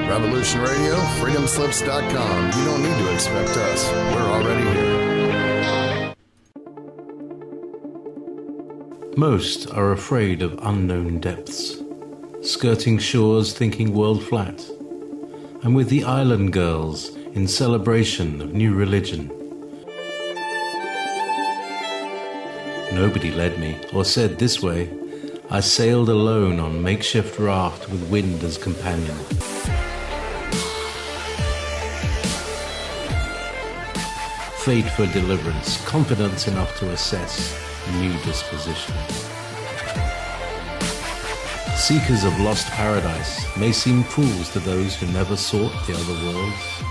Revolution Radio, freedomslips.com. You don't need to expect us. We're already here. Most are afraid of unknown depths, skirting shores thinking world flat. I'm with the Island Girls in celebration of new religion. Nobody led me or said this way. I sailed alone on makeshift raft with wind as companion. Fate for deliverance, confidence enough to assess new disposition. Seekers of lost paradise may seem fools to those who never sought the other worlds.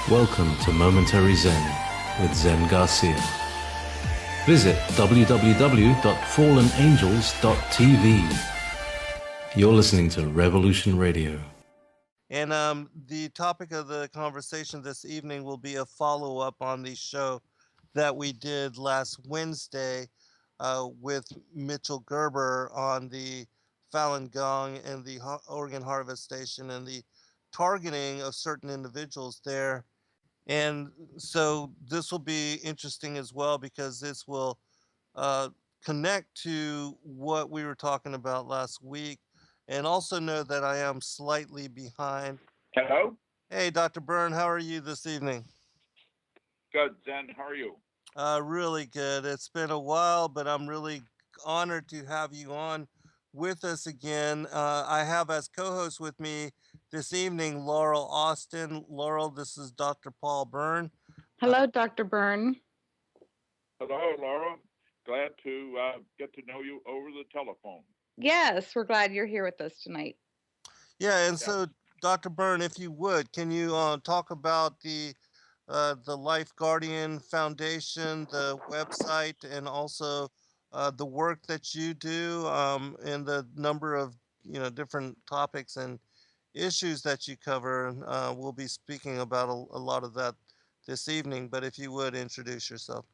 Welcome to Momentary Zen with Zen Garcia. Visit www.fallenangels.tv. You're listening to Revolution Radio. And the topic of the conversation this evening will be a follow-up on the show that we did last Wednesday with Mitchell Gerber on the Falun Gong and the Oregon Harvest Station and the targeting of certain individuals there. And so this will be interesting as well because this will connect to what we were talking about last week. And also know that I am slightly behind. Hello? Hey, Dr. Byrne, how are you this evening? Good, Zen. How are you? Really good. It's been a while, but I'm really honored to have you on with us again. I have as co-host with me this evening, Laurel Austin. Laurel, this is Dr. Paul Byrne. Hello, Dr. Byrne. Hello, Laura. Glad to get to know you over the telephone. Yes, we're glad you're here with us tonight. Yeah, and so, Dr. Byrne, if you would, can you talk about the Life Guardian Foundation, the website, and also the work that you do, and the number of different topics and issues that you cover. We'll be speaking about a lot of that this evening, but if you would introduce yourself.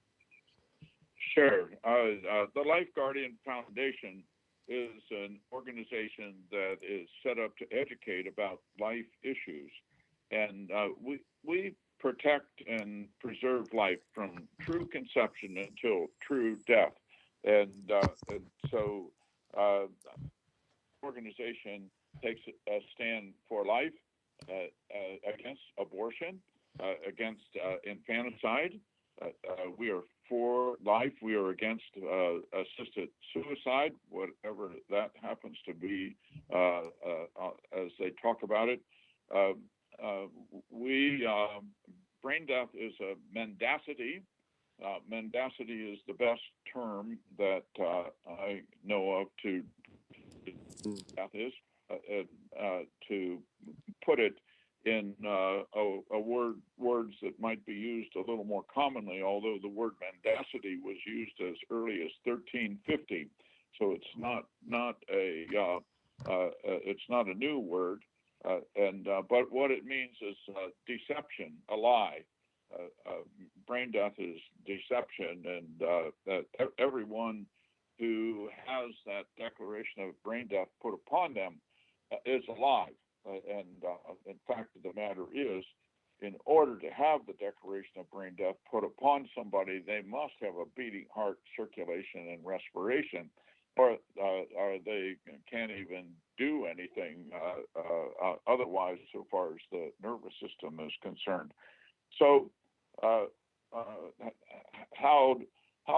Sure. The Life Guardian Foundation is an organization that is set up to educate about life issues, and we protect and preserve life from true conception until true death. And so organization takes a stand for life, against abortion, against infanticide. We are for life. We are against assisted suicide, whatever that happens to be, as they talk about it. Brain death is a mendacity. Mendacity is the best term that I know of to death is, to put it in words that might be used a little more commonly, although the word mendacity was used as early as 1350, so it's not a new word, but what it means is deception, a lie. Brain death is deception, and everyone who has that declaration of brain death put upon them is alive. And in fact, the matter is, in order to have the declaration of brain death put upon somebody, they must have a beating heart, circulation, and respiration, or they can't even do anything otherwise so far as the nervous system is concerned. So how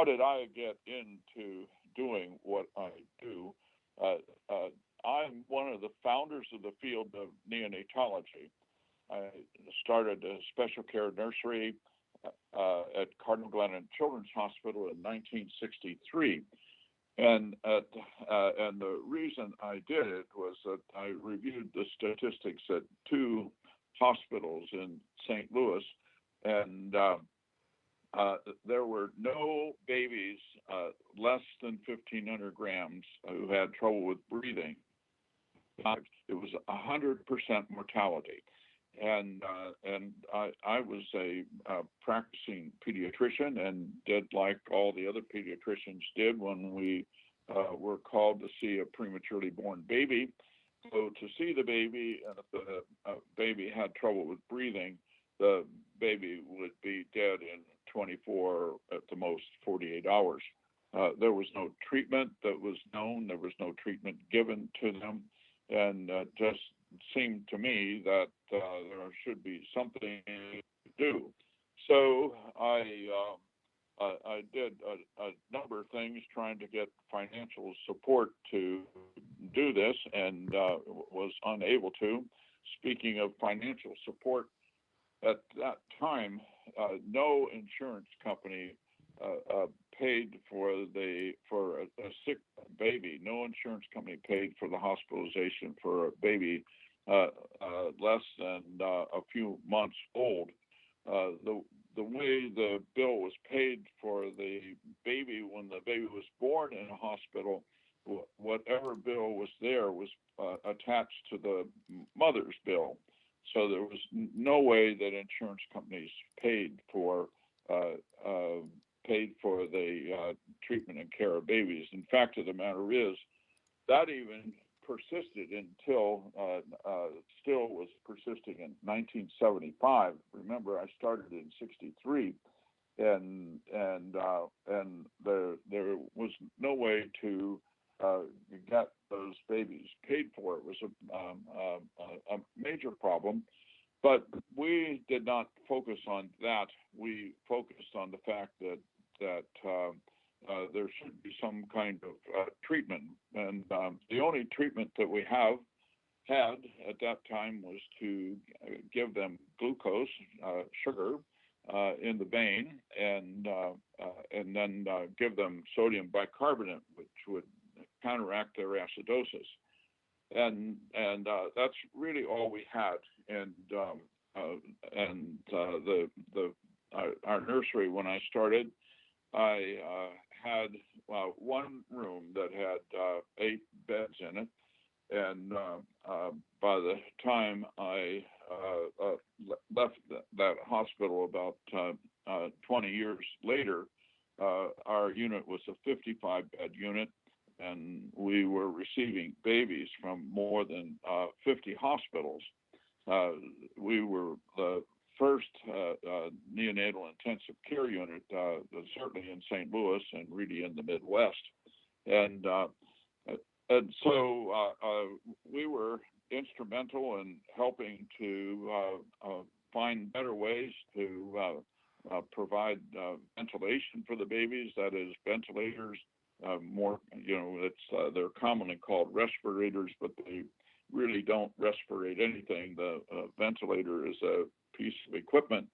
did I get into doing what I do? I'm one of the founders of the field of neonatology. I started a special care nursery at Cardinal Glennon Children's Hospital in 1963. And the reason I did it was that I reviewed the statistics at two hospitals in St. Louis, and there were no babies less than 1,500 grams who had trouble with breathing. It was 100% mortality, and I was a practicing pediatrician and did like all the other pediatricians did when we were called to see a prematurely born baby. go to see the baby, and if the baby had trouble with breathing, the baby would be dead in 24, at the most 48 hours. There was no treatment that was known. There was no treatment given to them. And just seemed to me that there should be something to do. So I did a number of things trying to get financial support to do this, and was unable to. Speaking of financial support, at that time, no insurance company paid for a sick baby. No insurance company paid for the hospitalization for a baby less than a few months old. The way the bill was paid for the baby when the baby was born in a hospital, whatever bill was there was attached to the mother's bill. So there was no way that insurance companies paid for the treatment and care of babies. In fact of the matter is, that even persisted until still was persisting in 1975. Remember, I started in '63, and there was no way to get those babies paid for. It was a major problem. But we did not focus on that. We focused on the fact that there should be some kind of treatment. And the only treatment that we had at that time was to give them glucose, sugar, in the vein, and then give them sodium bicarbonate, which would counteract their acidosis. And that's really all we had. And our nursery, when I started, I had one room that had 8 beds in it, and by the time I left that hospital about 20 years later, our unit was a 55-bed unit, and we were receiving babies from more than 50 hospitals. We were the first neonatal intensive care unit, certainly in St. Louis and really in the Midwest. And so we were instrumental in helping to find better ways to provide ventilation for the babies. That is, ventilators. They're commonly called respirators, but they really don't respirate anything. The ventilator is a piece of equipment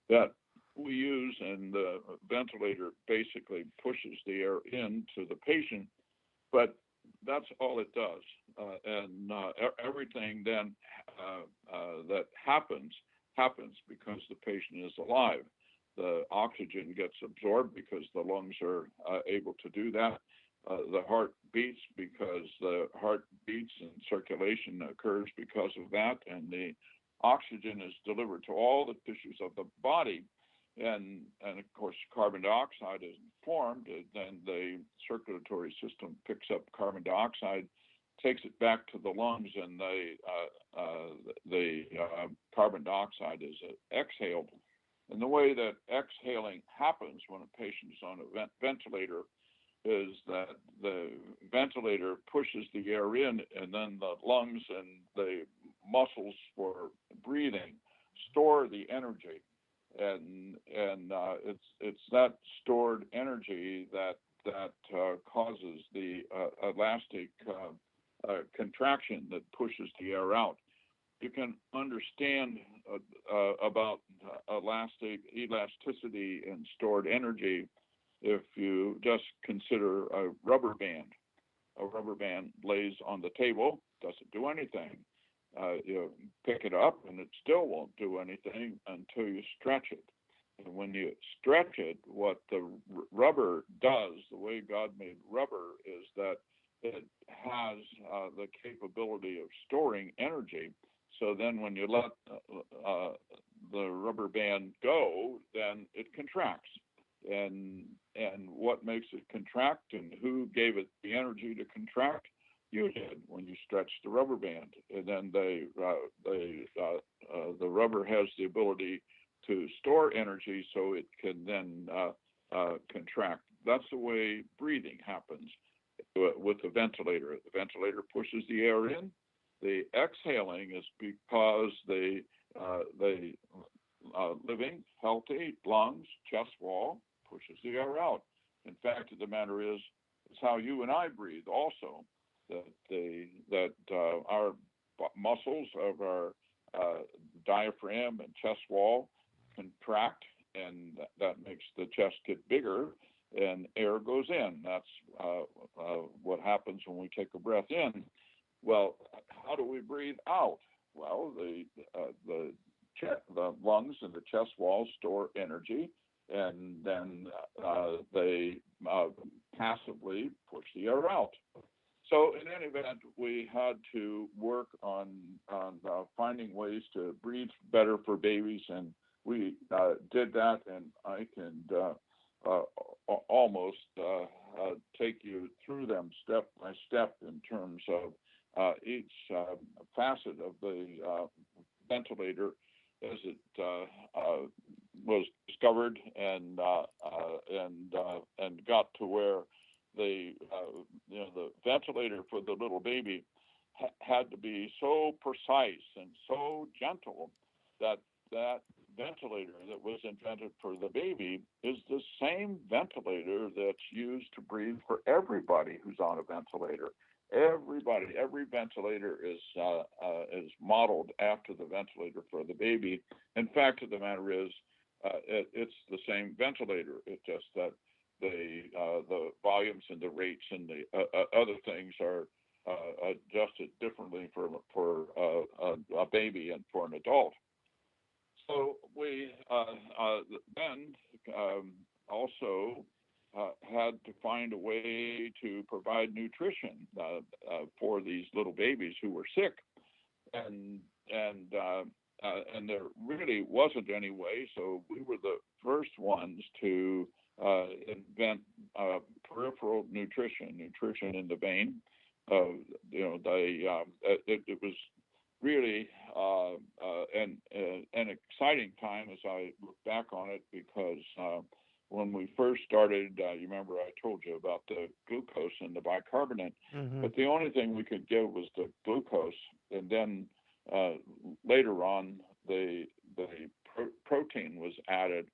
that we use, and the ventilator basically pushes the air into the patient, but that's all it does. Everything then that happens because the patient is alive. The oxygen gets absorbed because the lungs are able to do that. The heart beats because the heart beats, and circulation occurs because of that. And the oxygen is delivered to all the tissues of the body. And of course, carbon dioxide is formed. And then the circulatory system picks up carbon dioxide, takes it back to the lungs, and the carbon dioxide is exhaled. And the way that exhaling happens when a patient is on a ventilator is that the ventilator pushes the air in, and then the lungs and the muscles for breathing store the energy. And it's that stored energy that causes the elastic contraction that pushes the air out. You can understand about elasticity and stored energy if you just consider a rubber band. A rubber band lays on the table, doesn't do anything. You pick it up and it still won't do anything until you stretch it. And when you stretch it, what the rubber does, the way God made rubber, is that it has the capability of storing energy. So then when you let the rubber band go, then it contracts. And what makes it contract and who gave it the energy to contract? you did when you stretched the rubber band, and then the rubber has the ability to store energy, so it can then contract. That's the way breathing happens with the ventilator. The ventilator pushes the air in. The exhaling is because the living, healthy lungs, chest wall pushes the air out. In fact, the matter is, it's how you and I breathe also. That our muscles of our diaphragm and chest wall contract, and that makes the chest get bigger, and air goes in. That's what happens when we take a breath in. Well, how do we breathe out? Well, the lungs and the chest wall store energy, and then they passively push the air out. So in any event, we had to work on finding ways to breathe better for babies, and we did that. And I can almost take you through them step by step in terms of each facet of the ventilator as it was discovered and got to where the ventilator for the little baby had to be so precise and so gentle that ventilator that was invented for the baby is the same ventilator that's used to breathe for everybody who's on a ventilator. Every ventilator is modeled after the ventilator for the baby. In fact, the matter is, it's the same ventilator. It's just that the volumes and the rates and the other things are adjusted differently for a baby and for an adult. So we then also had to find a way to provide nutrition for these little babies who were sick, and there really wasn't any way. So we were the first ones to invent peripheral nutrition in the vein. It was really an exciting time as I look back on it, because when we first started, you remember I told you about the glucose and the bicarbonate, but the only thing we could give was the glucose, and then later on the protein was added.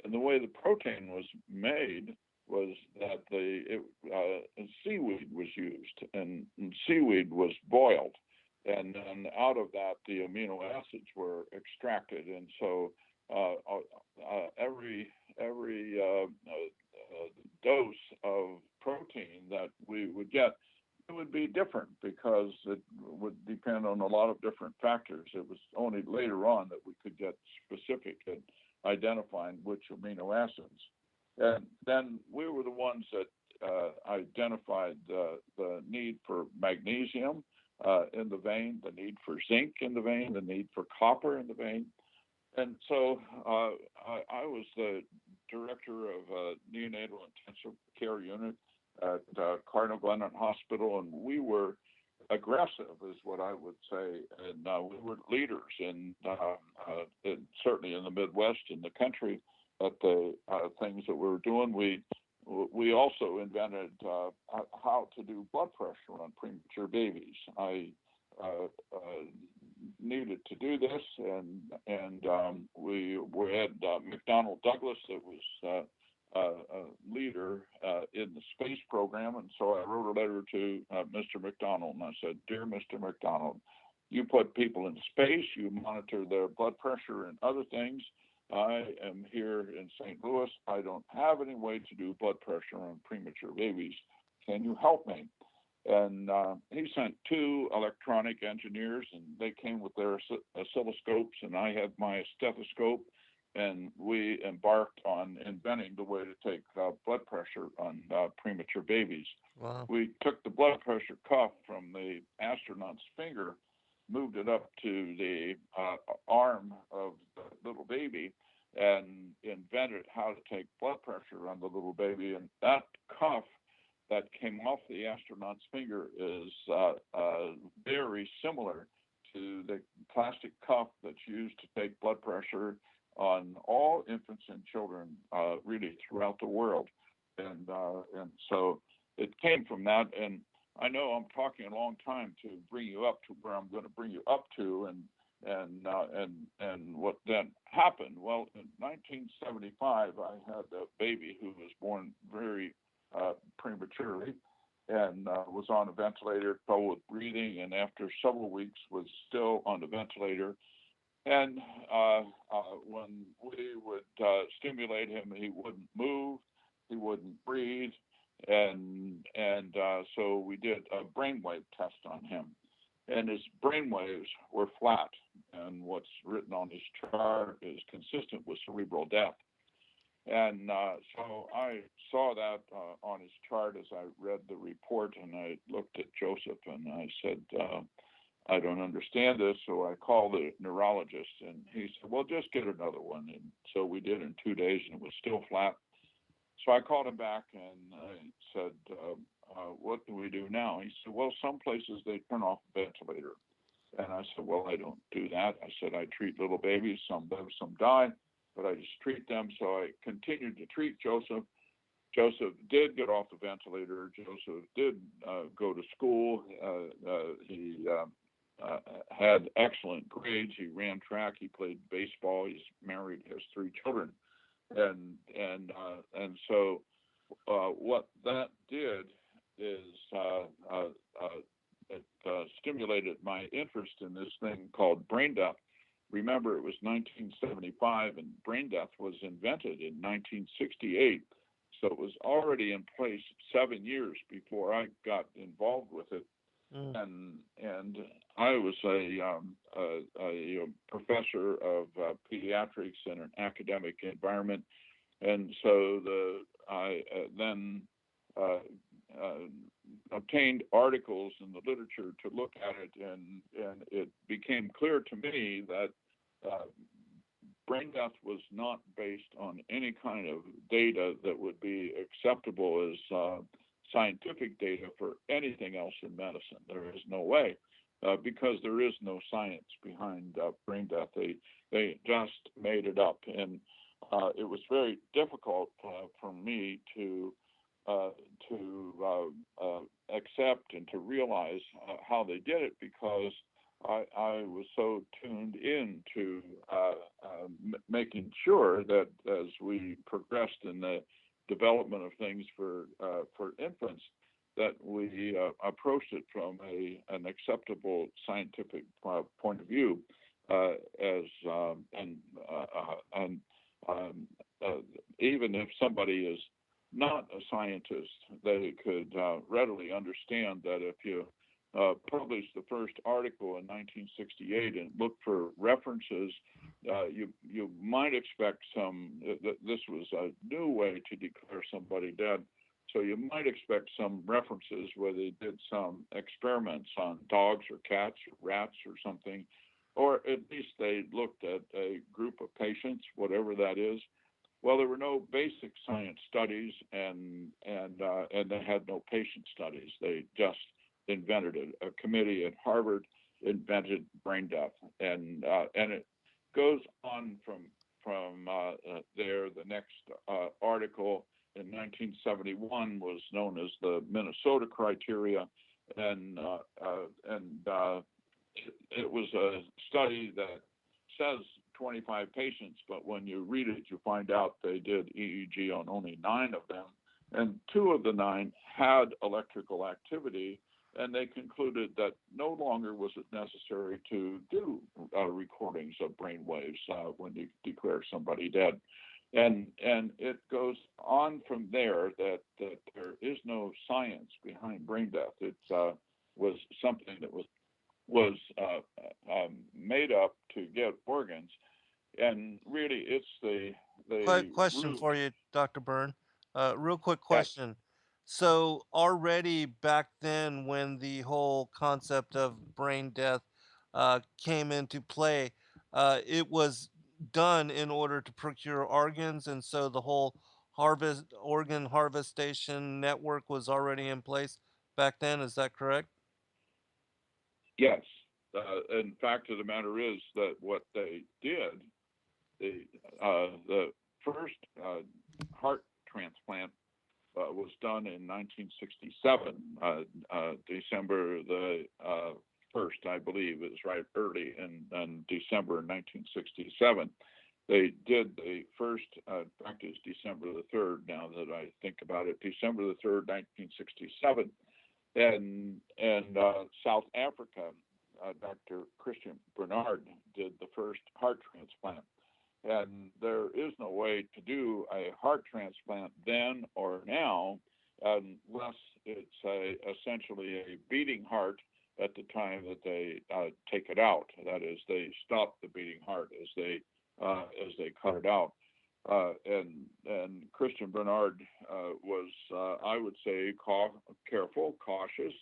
And the way the protein was made was that seaweed was used, and seaweed was boiled, and then out of that the amino acids were extracted. And so every dose of protein that we would get, it would be different because it would depend on a lot of different factors. It was only later on that we could get specific at identifying which amino acids. And then we were the ones that identified the need for magnesium in the vein, the need for zinc in the vein, the need for copper in the vein. And so I was the director of a neonatal intensive care unit at Cardinal Glennon Hospital, and we were aggressive, is what I would say, and we were leaders in certainly in the Midwest, in the country, at the things that we were doing. We also invented how to do blood pressure on premature babies. I needed to do this, and we had McDonnell Douglas that was a leader in the space program, and so I wrote a letter to Mr. McDonald, and I said, "Dear Mr. McDonald, you put people in space, you monitor their blood pressure and other things. I am here in St. Louis. I don't have any way to do blood pressure on premature babies. Can you help me?" And he sent 2 electronic engineers, and they came with their oscilloscopes, and I had my stethoscope, and we embarked on inventing the way to take blood pressure on premature babies. Wow. We took the blood pressure cuff from the astronaut's finger, moved it up to the arm of the little baby, and invented how to take blood pressure on the little baby. And that cuff that came off the astronaut's finger is very similar to the plastic cuff that's used to take blood pressure on all infants and children, really throughout the world, and so it came from that. And I know I'm talking a long time to bring you up to where I'm going to bring you up to, and what then happened. Well, in 1975, I had a baby who was born very prematurely, and was on a ventilator, trouble with breathing, and after several weeks was still on the ventilator. And when we would stimulate him, he wouldn't move, he wouldn't breathe, and so we did a brainwave test on him, and his brainwaves were flat, and what's written on his chart is consistent with cerebral death. And so I saw that on his chart as I read the report, and I looked at Joseph and I said, I don't understand this. So I called the neurologist, and he said, well, just get another one. And so we did in 2 days, and it was still flat. So I called him back and I said, what do we do now? He said, well, some places they turn off the ventilator. And I said, well, I don't do that. I said, I treat little babies, some live, some die, but I just treat them. So I continued to treat Joseph. Joseph did get off the ventilator. Joseph did go to school. He had excellent grades. He ran track. He played baseball. He's married, has 3 children, and so what that did is it stimulated my interest in this thing called brain death. Remember, it was 1975, and brain death was invented in 1968. So it was already in place 7 years before I got involved with it. And I was a professor of pediatrics in an academic environment, and so I then obtained articles in the literature to look at it, and it became clear to me that brain death was not based on any kind of data that would be acceptable as scientific data for anything else in medicine. There is no way, because there is no science behind brain death. They just made it up, and it was very difficult for me to accept and to realize how they did it, because I was so tuned in to making sure that as we progressed in the development of things for infants, that we approached it from an acceptable scientific point of view, even if somebody is not a scientist, they could readily understand that if you published the first article in 1968 and looked for references, you might expect this was a new way to declare somebody dead. So you might expect some references where they did some experiments on dogs or cats or rats or something, or at least they looked at a group of patients, whatever that is. Well, there were no basic science studies, and they had no patient studies. They just invented it. A committee at Harvard invented brain death, and it goes on from there. The next article in 1971 was known as the Minnesota criteria, and it was a study that says 25 patients, but when you read it, you find out they did EEG on only 9 of them, and 2 of the 9 had electrical activity, and they concluded that no longer was it necessary to do recordings of brain waves when you declare somebody dead. And it goes on from there that there is no science behind brain death. It was something that was made up to get organs. And really, it's the Question root. for you, Dr. Byrne. Real quick Yes. question. So already back then, when the whole concept of brain death came into play, it was done in order to procure organs, and so the whole organ harvestation network was already in place back then. Is that correct? Yes. In fact of the matter is that what they did, the first heart transplant was done in 1967, December the 1st, I believe. It was right early in December 1967. They did the first, in fact, it's December the 3rd now that I think about it, December the 3rd, 1967. And South Africa, Dr. Christian Bernard did the first heart transplant. And there is no way to do a heart transplant then or now unless it's essentially a beating heart at the time that they take it out. That is, they stop the beating heart as they cut it out. And Christian Bernard was, I would say, careful, cautious,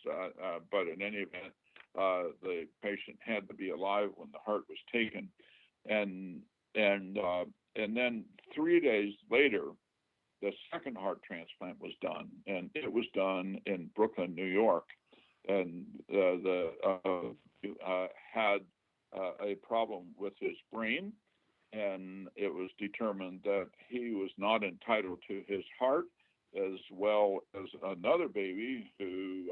but in any event, the patient had to be alive when the heart was taken, and then 3 days later, the second heart transplant was done, and it was done in Brooklyn, New York, and had a problem with his brain, and it was determined that he was not entitled to his heart, as well as another baby who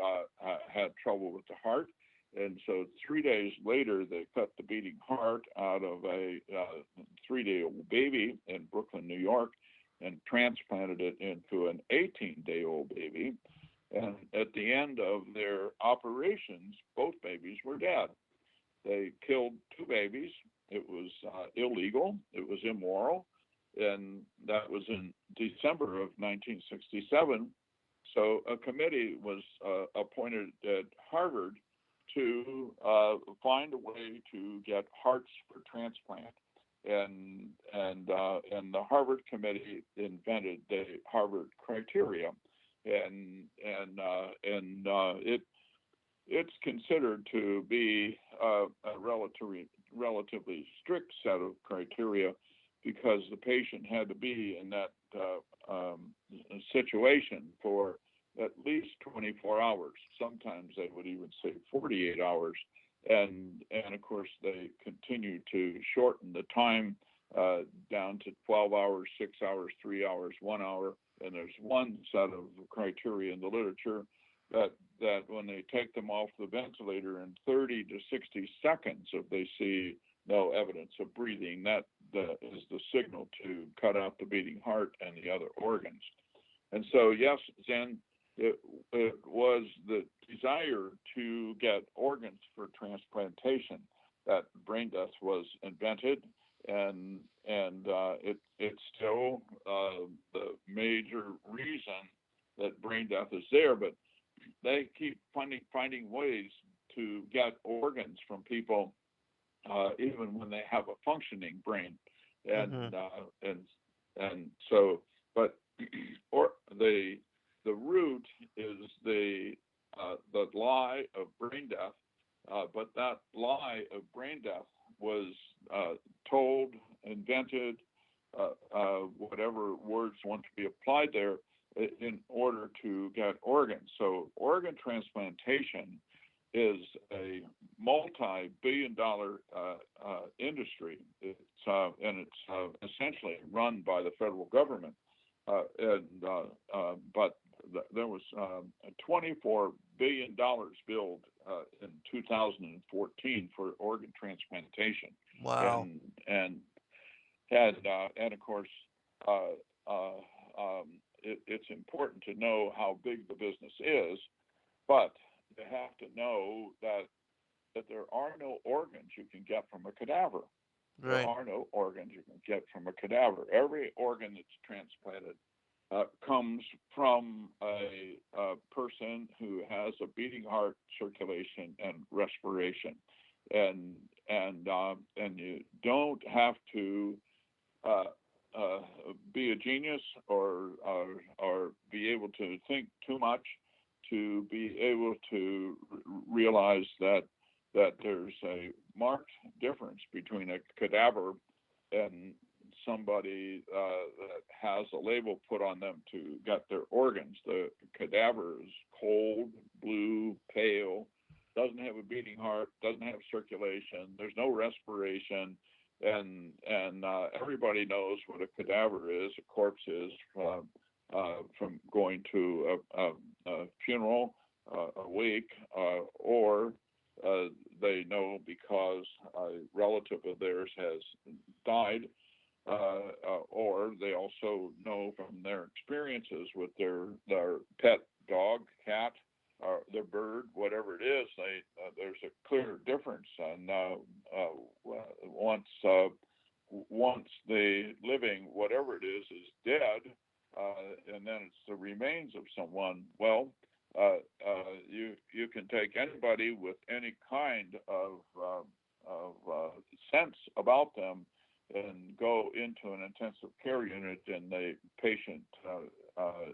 had trouble with the heart. And so 3 days later, they cut the beating heart out of a 3-day-old baby in Brooklyn, New York, and transplanted it into an 18-day-old baby. And at the end of their operations, both babies were dead. They killed 2 babies. It was illegal. It was immoral. And that was in December of 1967. So a committee was appointed at Harvard to find a way to get hearts for transplant, and the Harvard committee invented the Harvard criteria, and it's considered to be a relatively strict set of criteria because the patient had to be in that situation for at least 24 hours. Sometimes they would even say 48 hours. And of course, they continue to shorten the time down to 12 hours, 6 hours, 3 hours, 1 hour. And there's one set of criteria in the literature that when they take them off the ventilator in 30 to 60 seconds, if they see no evidence of breathing, that is the signal to cut out the beating heart and the other organs. And so, yes, Zen, it was the desire to get organs for transplantation that brain death was invented, and it's still the major reason that brain death is there. But they keep finding ways to get organs from people, even when they have a functioning brain, and so, but or the root is the lie of brain death, but that lie of brain death was told, invented, whatever words want to be applied there, in order to get organs. So organ transplantation is a multi-billion-dollar industry. It's essentially run by the federal government, but there was $24 billion billed in 2014 for organ transplantation. Wow. And of course, it's important to know how big the business is, but you have to know that there are no organs you can get from a cadaver. Right. There are no organs you can get from a cadaver. Every organ that's transplanted comes from a person who has a beating heart, circulation, and respiration, and you don't have to be a genius or be able to think too much to be able to realize that there's a marked difference between a cadaver and somebody that has a label put on them to get their organs. The cadaver is cold, blue, pale, doesn't have a beating heart, doesn't have circulation, there's no respiration, and everybody knows what a cadaver is, a corpse is, from going to a funeral, a wake, or they know because a relative of theirs has died, or they also know from their experiences with their pet dog, cat, or their bird, whatever it is. There's a clear difference, and once the living, whatever it is dead, and then it's the remains of someone. Well, you can take anybody with any kind of sense about them and go into an intensive care unit, and the patient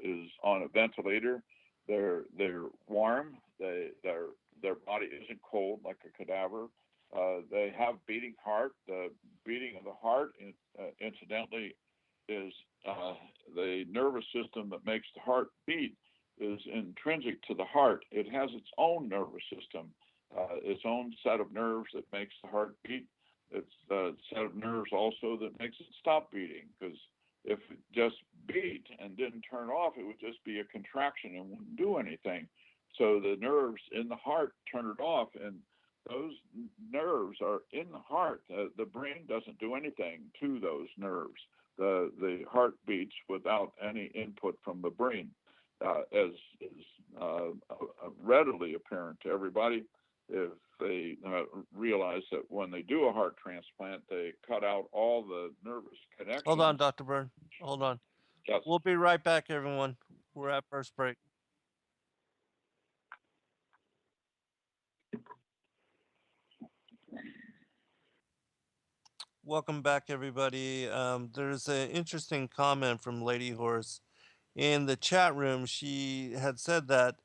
is on a ventilator. They're warm. Their body isn't cold like a cadaver. They have beating heart. The beating of the heart, incidentally, is the nervous system that makes the heart beat is intrinsic to the heart. It has its own nervous system, its own set of nerves that makes the heart beat. It's the set of nerves also that makes it stop beating, because if it just beat and didn't turn off, it would just be a contraction and wouldn't do anything. So the nerves in the heart turn it off, and those nerves are in the heart. The brain doesn't do anything to those nerves. The heart beats without any input from the brain, as is readily apparent to everybody if they realize that when they do a heart transplant, they cut out all the nervous connections. Hold on, Dr. Byrne. Hold on. Yes. We'll be right back, everyone. We're at first break. Welcome back, everybody. There's an interesting comment from Lady Horse in the chat room. She had said that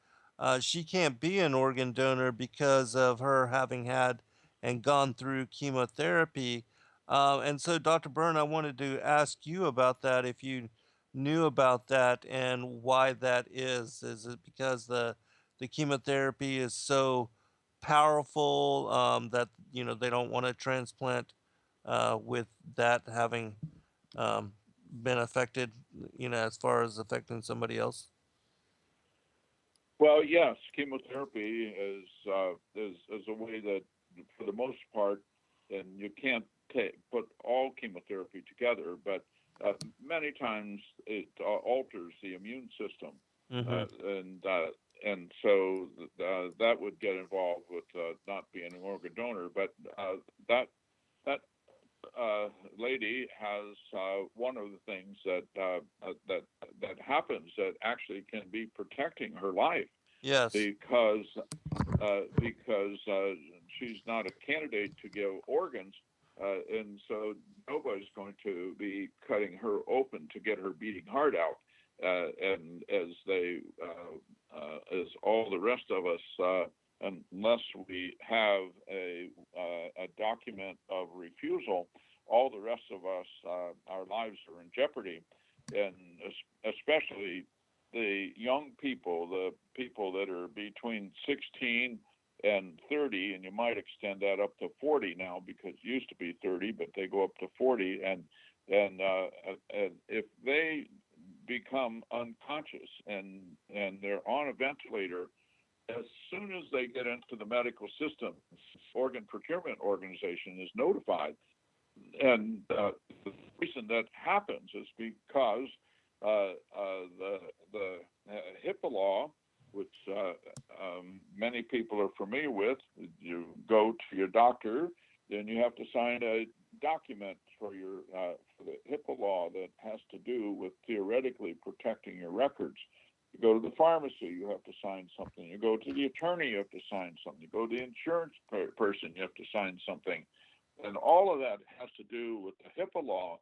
she can't be an organ donor because of her having had and gone through chemotherapy. And so, Dr. Byrne, I wanted to ask you about that, if you knew about that and why that is. Is it because the chemotherapy is so powerful that they don't want to transplant with that having been affected, as far as affecting somebody else? Well, yes, chemotherapy is a way that, for the most part, and you can't put all chemotherapy together, but many times it alters the immune system, and so that would get involved with not being an organ donor. But that lady has one of the things that happens that actually can be protecting her life. Yes. Because she's not a candidate to give organs, and so nobody's going to be cutting her open to get her beating heart out. And as all the rest of us, unless we have a document of refusal, all the rest of us, our lives are in jeopardy, and especially the young people, the people that are between 16 and 30, and you might extend that up to 40 now, because it used to be 30, but they go up to 40, and if they become unconscious and they're on a ventilator, as soon as they get into the medical system, organ procurement organization is notified. And the reason that happens is because the HIPAA law, which many people are familiar with, you go to your doctor, then you have to sign a document for the HIPAA law that has to do with theoretically protecting your records. You go to the pharmacy, you have to sign something. You go to the attorney, you have to sign something. You go to the insurance person, you have to sign something. And all of that has to do with the HIPAA law.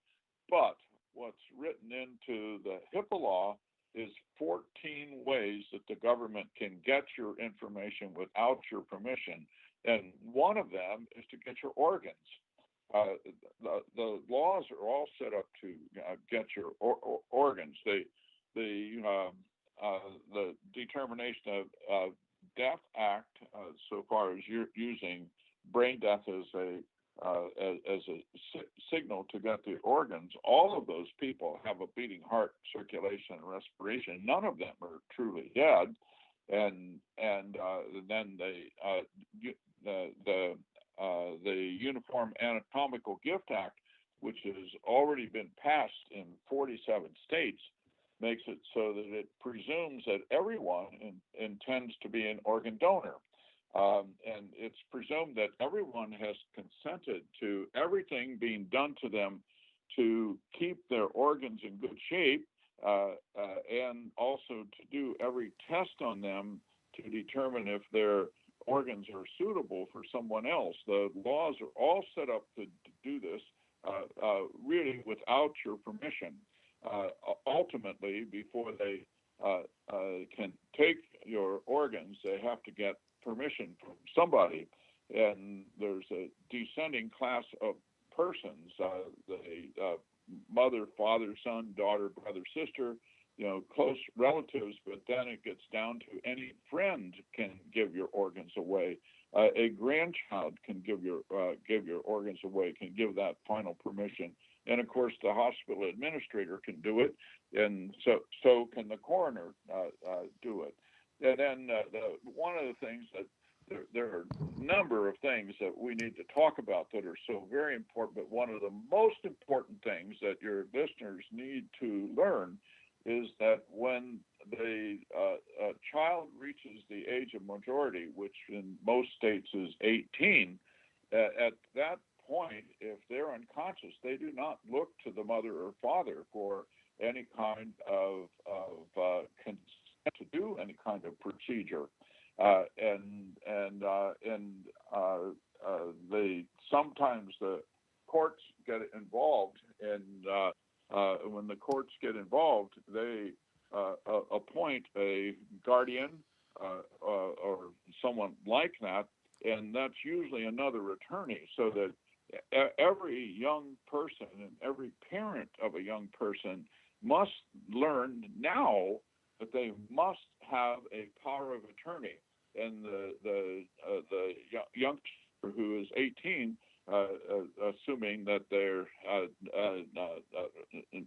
But what's written into the HIPAA law is 14 ways that the government can get your information without your permission. And one of them is to get your organs. the laws are all set up to get your organs. The Determination of Death Act, so far as you're using brain death as a signal to get the organs, all of those people have a beating heart, circulation, and respiration. None of them are truly dead, and then the Uniform Anatomical Gift Act, which has already been passed in 47 states, makes it so that it presumes that everyone intends to be an organ donor. And it's presumed that everyone has consented to everything being done to them to keep their organs in good shape, and also to do every test on them to determine if their organs are suitable for someone else. The laws are all set up to do this really without your permission. Ultimately, before they can take your organs, they have to get permission from somebody, and there's a descending class of persons: the mother, father, son, daughter, brother, sister, close relatives. But then it gets down to any friend can give your organs away. A grandchild can give your organs away, can give that final permission. And of course, the hospital administrator can do it, and so can the coroner do it. And then one of the things that there are a number of things that we need to talk about that are so very important, but one of the most important things that your listeners need to learn is that when the child reaches the age of majority, which in most states is 18, at that point, if they're unconscious, they do not look to the mother or father for any kind of consent to do any kind of procedure, sometimes the courts get involved, and when the courts get involved, they appoint a guardian or someone like that, and that's usually another attorney, so that every young person and every parent of a young person must learn now that they must have a power of attorney. And the youngster who is 18, assuming that they're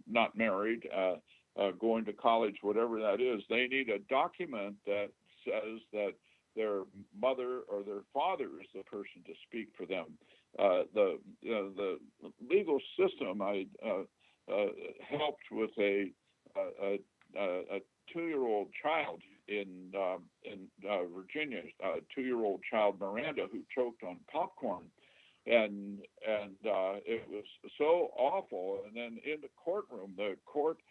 not married, going to college, whatever that is, they need a document that says that their mother or their father is the person to speak for them. The legal system, I helped with a 2-year-old child in Virginia, a 2-year-old child, Miranda, who choked on popcorn, and it was so awful. And then in the courtroom, the court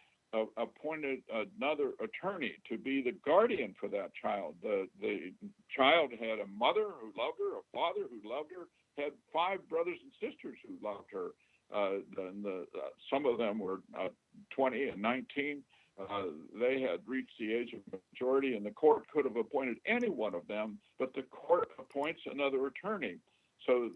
appointed another attorney to be the guardian for that child. The child had a mother who loved her, a father who loved her, had 5 brothers and sisters who loved her. Some of them were 20 and 19. They had reached the age of majority, and the court could have appointed any one of them, but the court appoints another attorney. So,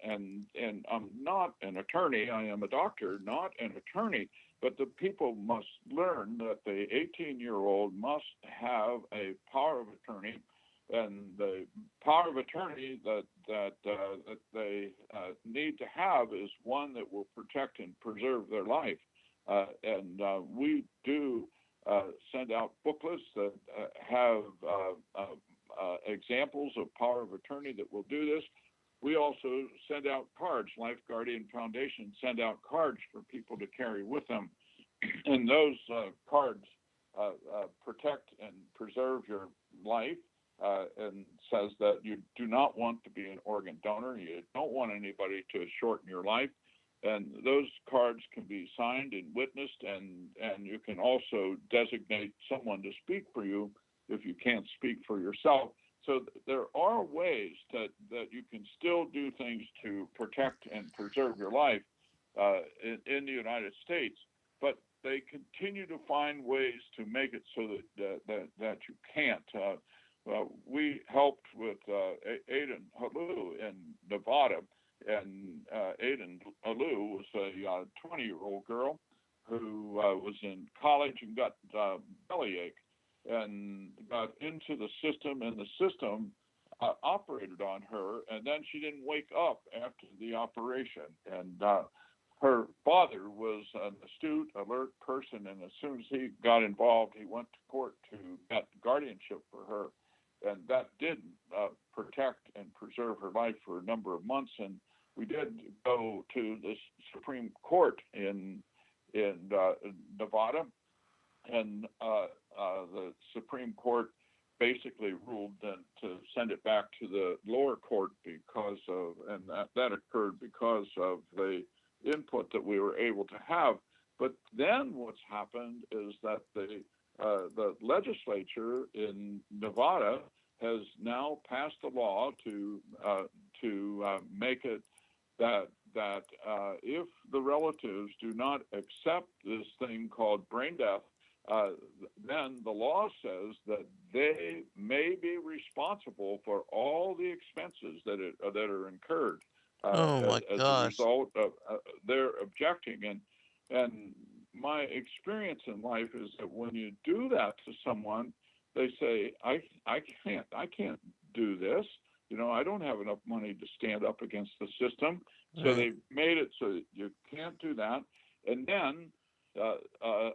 and I'm not an attorney. I am a doctor, not an attorney. But the people must learn that the 18-year-old must have a power of attorney, and the power of attorney that they need to have is one that will protect and preserve their life. And we do send out booklets that have examples of power of attorney that will do this. We also send out cards. Life Guardian Foundation send out cards for people to carry with them. And those cards protect and preserve your life, and says that you do not want to be an organ donor. You don't want anybody to shorten your life. And those cards can be signed and witnessed, and you can also designate someone to speak for you if you can't speak for yourself. So there are ways that you can still do things to protect and preserve your life in the United States, but they continue to find ways to make it so that you can't. We helped with Aiden Halou in Nevada, And Aiden Alou was a 20-year-old girl who was in college and got bellyache and got into the system, and the system operated on her, and then she didn't wake up after the operation. And her father was an astute, alert person, and as soon as he got involved, he went to court to get guardianship for her. And that did protect and preserve her life for a number of months. And we did go to the Supreme Court in Nevada, and the Supreme Court basically ruled then to send it back to the lower court because of, and that occurred because of the input that we were able to have. But then what's happened is that the legislature in Nevada has now passed a law to make it that if the relatives do not accept this thing called brain death, then the law says that they may be responsible for all the expenses that are incurred Oh my as a gosh. result of their objecting. And my experience in life is that when you do that to someone, they say, I can't do this. I don't have enough money to stand up against the system. So Right. they made it so that you can't do that. And then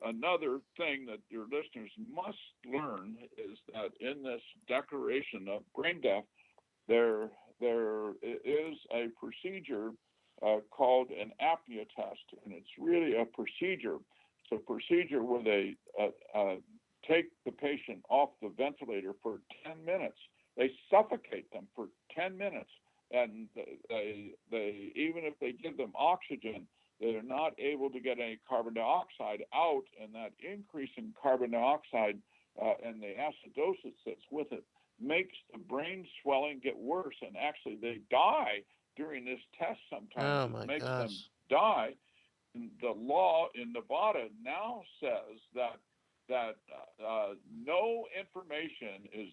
another thing that your listeners must learn is that in this declaration of brain death, there is a procedure called an apnea test, and it's really a procedure. It's a procedure where they take the patient off the ventilator for 10 minutes. They suffocate them for 10 minutes, and they even if they give them oxygen, they're not able to get any carbon dioxide out, and that increase in carbon dioxide and the acidosis that's with it makes the brain swelling get worse, and actually they die during this test sometimes. Oh It my makes them gosh. die. And the law in Nevada now says that no information is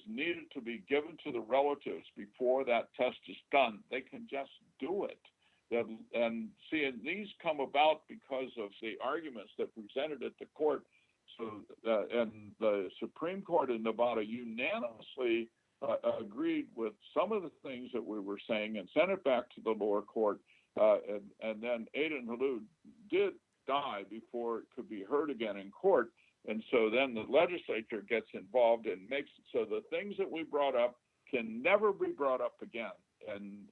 needed to be given to the relatives before that test is done. They can just do it. And these come about because of the arguments that presented at the court. So, and the Supreme Court in Nevada unanimously agreed with some of the things that we were saying and sent it back to the lower court. And then Aiden Halud did die before it could be heard again in court. And so then the legislature gets involved and makes it so the things that we brought up can never be brought up again. And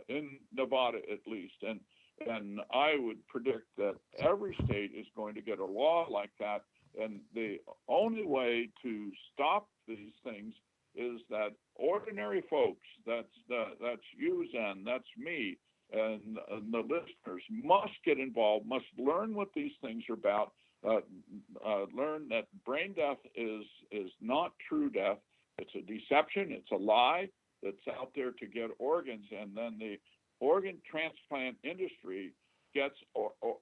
in Nevada at least. And I would predict that every state is going to get a law like that. And the only way to stop these things is that ordinary folks, that's you, Zen, that's me, and the listeners must get involved, must learn what these things are about, learn that brain death is not true death. It's a deception. It's a lie that's out there to get organs. And then the organ transplant industry gets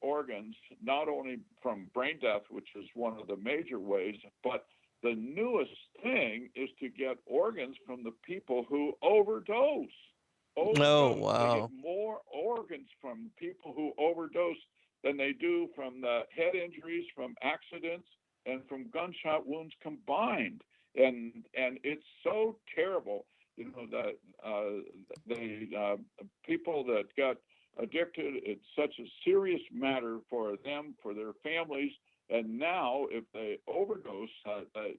organs not only from brain death, which is one of the major ways, but the newest thing is to get organs from the people who overdose. Oh They wow. get more organs from people who overdose than they do from the head injuries, from accidents, and from gunshot wounds combined. And it's so terrible, that the people that got addicted, it's such a serious matter for them, for their families. And now if they overdose,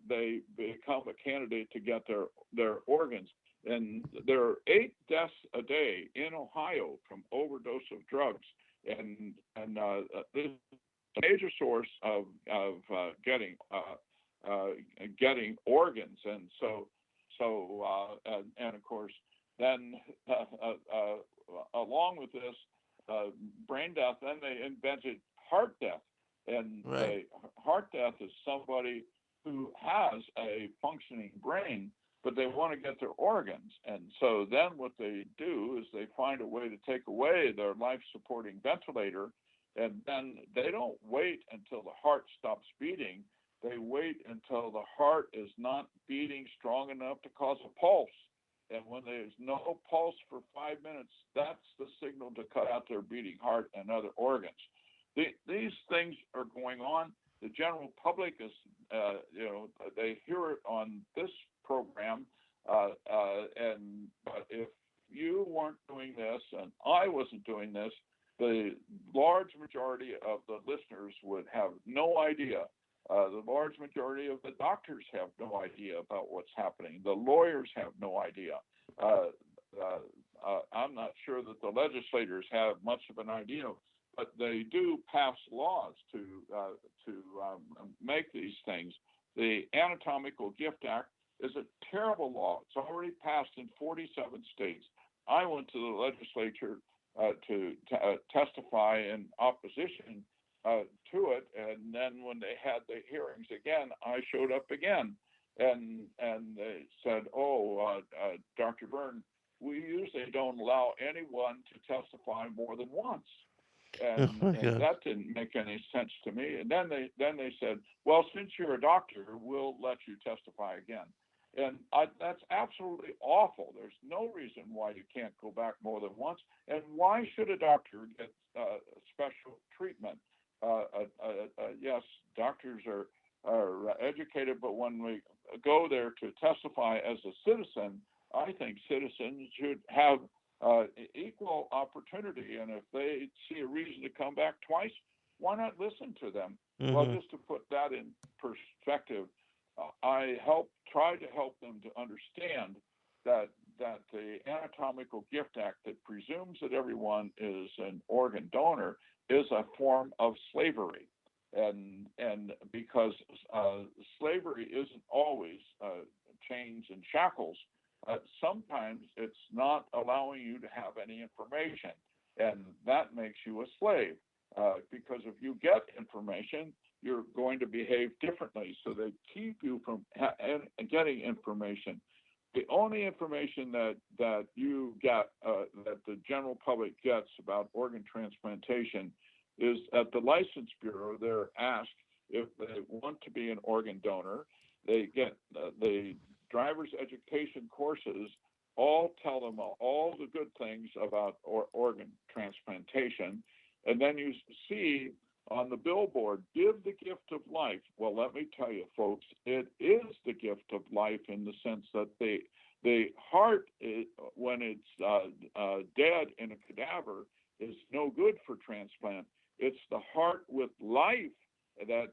they become a candidate to get their organs. And there are 8 deaths a day in Ohio from overdose of drugs. And this is a major source of getting organs. And so of course, then along with this brain death, then they invented heart death. And Right. heart death is somebody who has a functioning brain, but they want to get their organs. And so then what they do is they find a way to take away their life-supporting ventilator, and then they don't wait until the heart stops beating. They wait until the heart is not beating strong enough to cause a pulse. And when there's no pulse for 5 minutes, that's the signal to cut out their beating heart and other organs. These things are going on. The general public is, they hear it on this program. But if you weren't doing this and I wasn't doing this, the large majority of the listeners would have no idea. The large majority of the doctors have no idea about what's happening. The lawyers have no idea. I'm not sure that the legislators have much of an idea, but they do pass laws to make these things. The Anatomical Gift Act is a terrible law. It's already passed in 47 states. I went to the legislature to testify in opposition to it, and then when they had the hearings again, I showed up again, and they said, Dr. Byrne, we usually don't allow anyone to testify more than once. And that didn't make any sense to me. And then they said, well, since you're a doctor, we'll let you testify again. And that's absolutely awful. There's no reason why you can't go back more than once. And why should a doctor get special treatment? Yes, doctors are educated, but when we go there to testify as a citizen, I think citizens should have equal opportunity. And if they see a reason to come back twice, why not listen to them? Mm-hmm. Well, just to put that in perspective, I try to help them to understand that the Anatomical Gift Act that presumes that everyone is an organ donor is a form of slavery. And because slavery isn't always chains and shackles, sometimes it's not allowing you to have any information, and that makes you a slave. Because if you get information, you're going to behave differently. So they keep you from getting information. The only information that you get, that the general public gets about organ transplantation, is at the License Bureau. They're asked if they want to be an organ donor. They get the driver's education courses all tell them all the good things about organ transplantation. And then you see on the billboard, give the gift of life. Well, let me tell you, folks, it is the gift of life in the sense that the heart, when it's dead in a cadaver, is no good for transplant. It's the heart with life that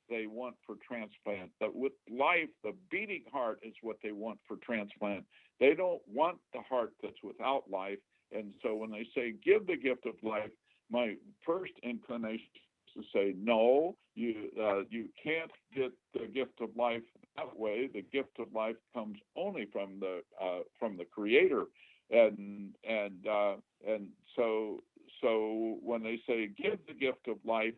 they want for transplant. But with life, the beating heart is what they want for transplant. They don't want the heart that's without life. And so when they say give the gift of life, my first inclination is to say no. You can't get the gift of life that way. The gift of life comes only from the Creator, and so when they say give the gift of life,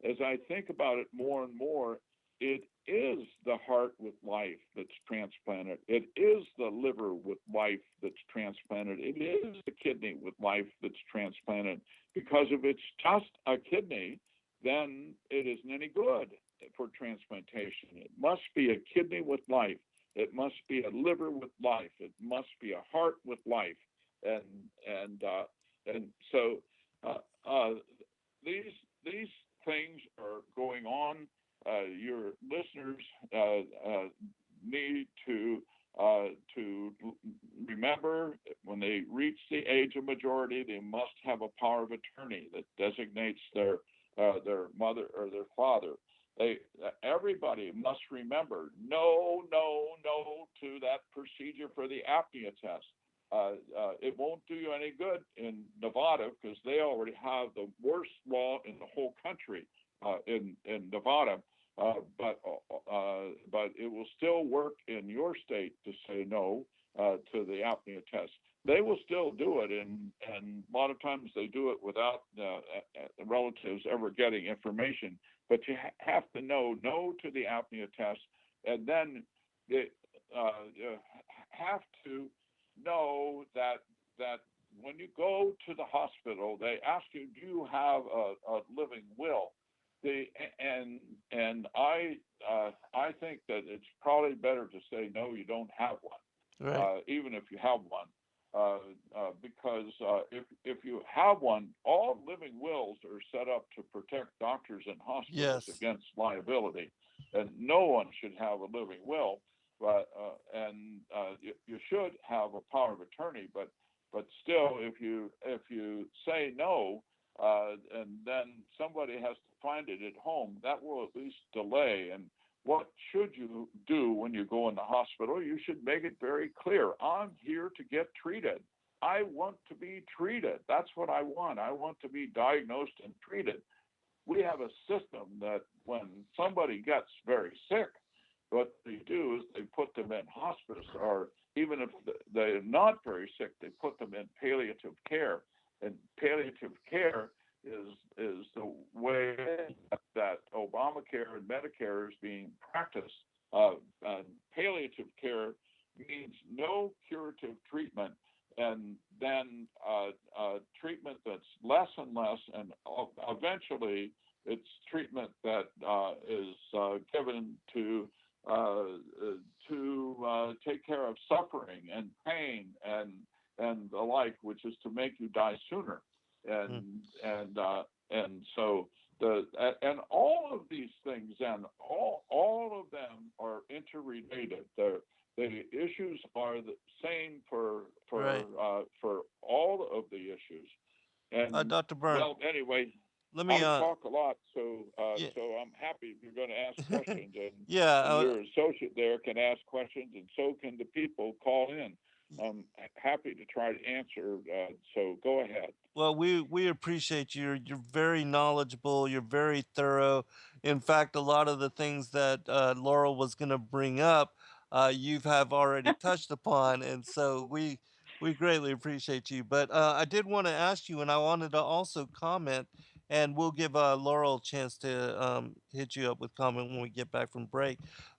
as I think about it more and more, it is the heart with life that's transplanted. It is the liver with life that's transplanted. It is the kidney with life that's transplanted. Because if it's just a kidney, then it isn't any good for transplantation. It must be a kidney with life. It must be a liver with life. It must be a heart with life. And so these things are going on. Your listeners need to remember when they reach the age of majority, they must have a power of attorney that designates their mother or their father. Everybody must remember no to that procedure for the apnea test. It won't do you any good in Nevada because they already have the worst law in the whole country in Nevada. But it will still work in your state to say no to the apnea test. They will still do it, and a lot of times they do it without the relatives ever getting information. But you have to know no to the apnea test, and then you have to know that when you go to the hospital, they ask you, do you have a living will? And I think that it's probably better to say no, you don't have one. Right. even if you have one. Because if you have one, all living wills are set up to protect doctors and hospitals Yes. against liability, and no one should have a living will. But you should have a power of attorney. But still, if you say no, and then somebody has to find it at home, that will at least delay. And what should you do when you go in the hospital? You should make it very clear. I'm here to get treated. I want to be treated. That's what I want. I want to be diagnosed and treated. We have a system that when somebody gets very sick, what they do is they put them in hospice, or even if they're not very sick, they put them in palliative care. And palliative care is the way that Obamacare and Medicare is being practiced. Palliative care means no curative treatment, and then treatment that's less and less, and eventually it's treatment that is given to take care of suffering and pain and the like, which is to make you die sooner. And so and all of these things, and all of them are interrelated. The issues are the same for Right. all of the issues. And Dr. Byrne, well, anyway, let me I talk a lot, so yeah. so I'm happy if you're going to ask questions, Yeah, and your associate there can ask questions, and so can the people call in. I'm happy to try to answer. So go ahead. well, we appreciate you. You're very knowledgeable. You're very thorough. In fact, a lot of the things that Laurel was going to bring up, you have already touched upon, and so we greatly appreciate you. But I did want to ask you, and I wanted to also comment, and we'll give Laurel a chance to hit you up with comment when we get back from break.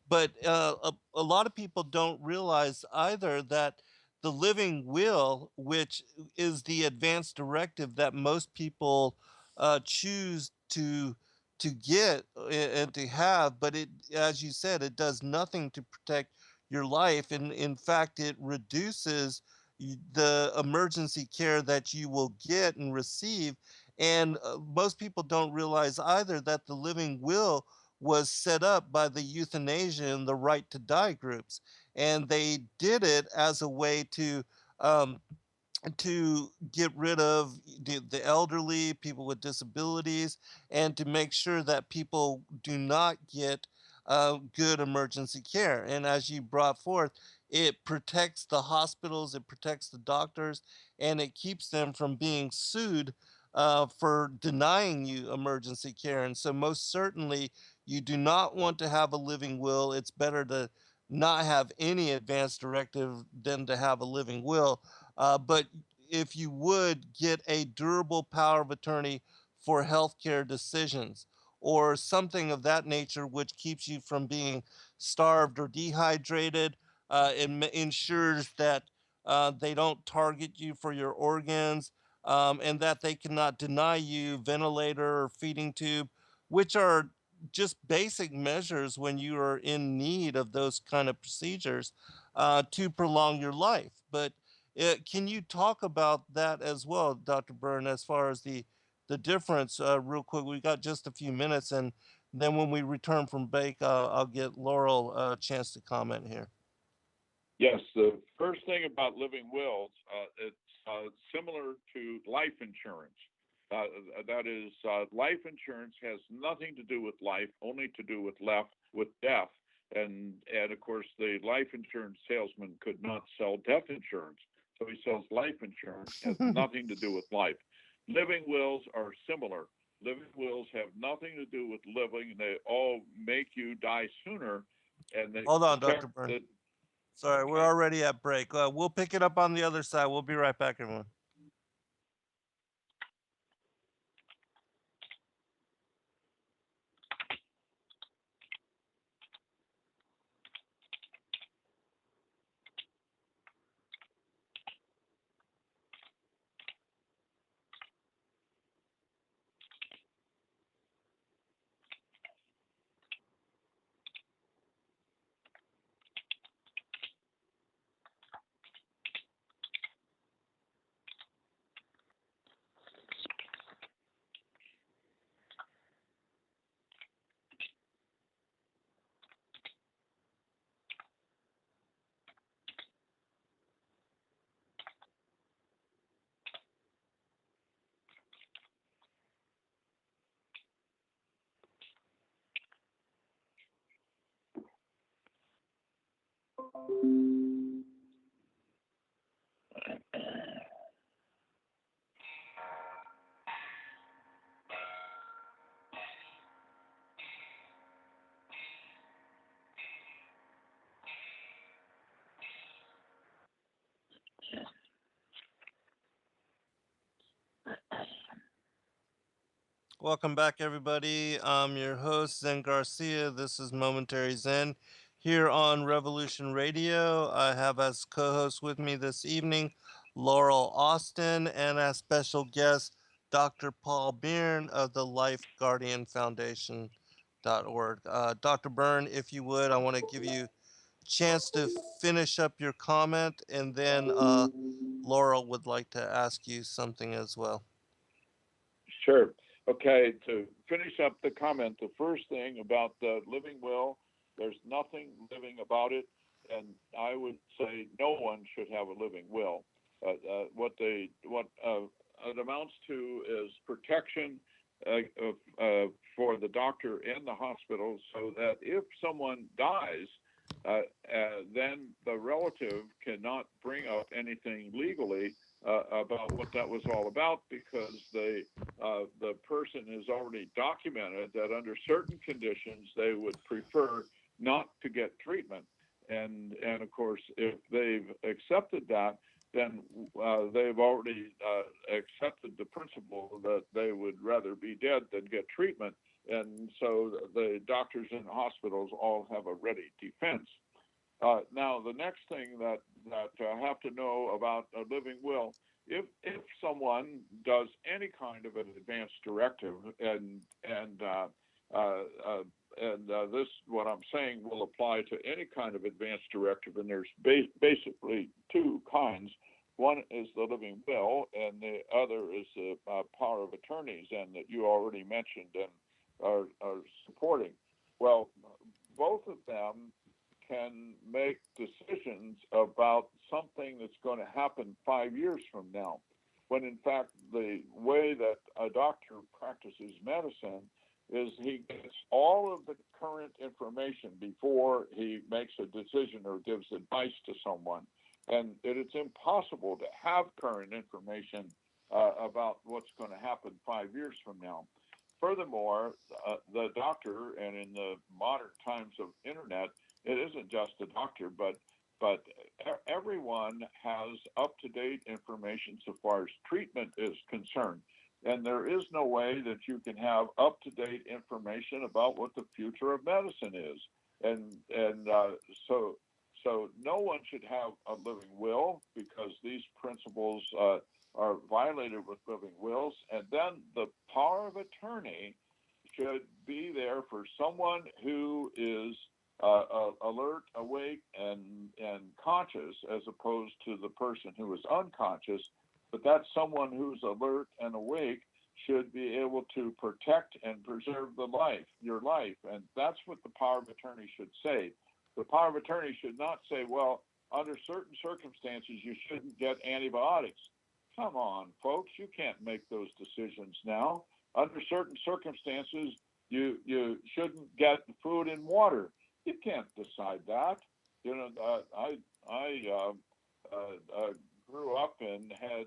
But a lot of people don't realize either that the living will, which is the advanced directive that most people choose to get and to have, but it, as you said, it does nothing to protect your life, and in fact, it reduces the emergency care that you will get and receive. And most people don't realize either that the living will was set up by the euthanasia and the right to die groups, and they did it as a way um, to get rid of the elderly, people with disabilities, and to make sure that people do not get good emergency care. And as you brought forth, it protects the hospitals, it protects the doctors, and it keeps them from being sued for denying you emergency care. And so, most certainly, you do not want to have a living will. It's better to not have any advance directive than to have a living will. But if you would get a durable power of attorney for healthcare decisions or something of that nature, which keeps you from being starved or dehydrated, ensures that they don't target you for your organs, and that they cannot deny you ventilator or feeding tube, which are just basic measures when you are in need of those kind of procedures to prolong your life. But can you talk about that as well, Dr. Byrne, as far as the difference, real quick? We got just a few minutes, and then when we return from break, I'll get Laurel a chance to comment here. Yes, the first thing about living wills, it's similar to life insurance. That is, life insurance has nothing to do with life, only to do with death. And of course, the life insurance salesman could not sell death insurance, so he sells life insurance. Has nothing to do with life. Living wills are similar. Living wills have nothing to do with living. They all make you die sooner, and they Hold on, protect Dr. Byrne. the. Sorry, we're Okay. already at break. We'll pick it up on the other side. We'll be right back, everyone. Welcome back, everybody. I'm your host, Zen Garcia. This is Momentary Zen here on Revolution Radio. I have as co host with me this evening Laurel Austin and as special guest Dr. Paul Byrne of the Life Guardian Foundation.org. Dr. Byrne, if you would, I want to give you a chance to finish up your comment, and then Laurel would like to ask you something as well. Sure. Okay, to finish up the comment, the first thing about the living will, there's nothing living about it, and I would say no one should have a living will. What it amounts to is protection for the doctor and the hospital, so that if someone dies, then the relative cannot bring up anything legally about what that was all about, because the person has already documented that under certain conditions they would prefer not to get treatment, and of course if they've accepted that, then they've already accepted the principle that they would rather be dead than get treatment, and so the doctors in the hospitals all have a ready defense. Now, the next thing that I have to know about a living will, if someone does any kind of an advance directive, and this, what I'm saying, will apply to any kind of advance directive, and there's basically two kinds. One is the living will, and the other is the power of attorneys, and that you already mentioned and are supporting. Well, both of them can make decisions about something that's going to happen 5 years from now, when in fact the way that a doctor practices medicine is he gets all of the current information before he makes a decision or gives advice to someone, and it's impossible to have current information about what's going to happen 5 years from now. Furthermore, the doctor, and in the modern times of internet, it isn't just the doctor, but everyone has up-to-date information so far as treatment is concerned. And there is no way that you can have up-to-date information about what the future of medicine is. So no one should have a living will, because these principles are violated with living wills. And then the power of attorney should be there for someone who is alert, awake, and conscious, as opposed to the person who is unconscious. But that someone who's alert and awake should be able to protect and preserve your life. And that's what the power of attorney should say. The power of attorney should not say, well, under certain circumstances, you shouldn't get antibiotics. Come on, folks, you can't make those decisions now. Under certain circumstances, you shouldn't get food and water. You can't decide that. You know, I grew up and had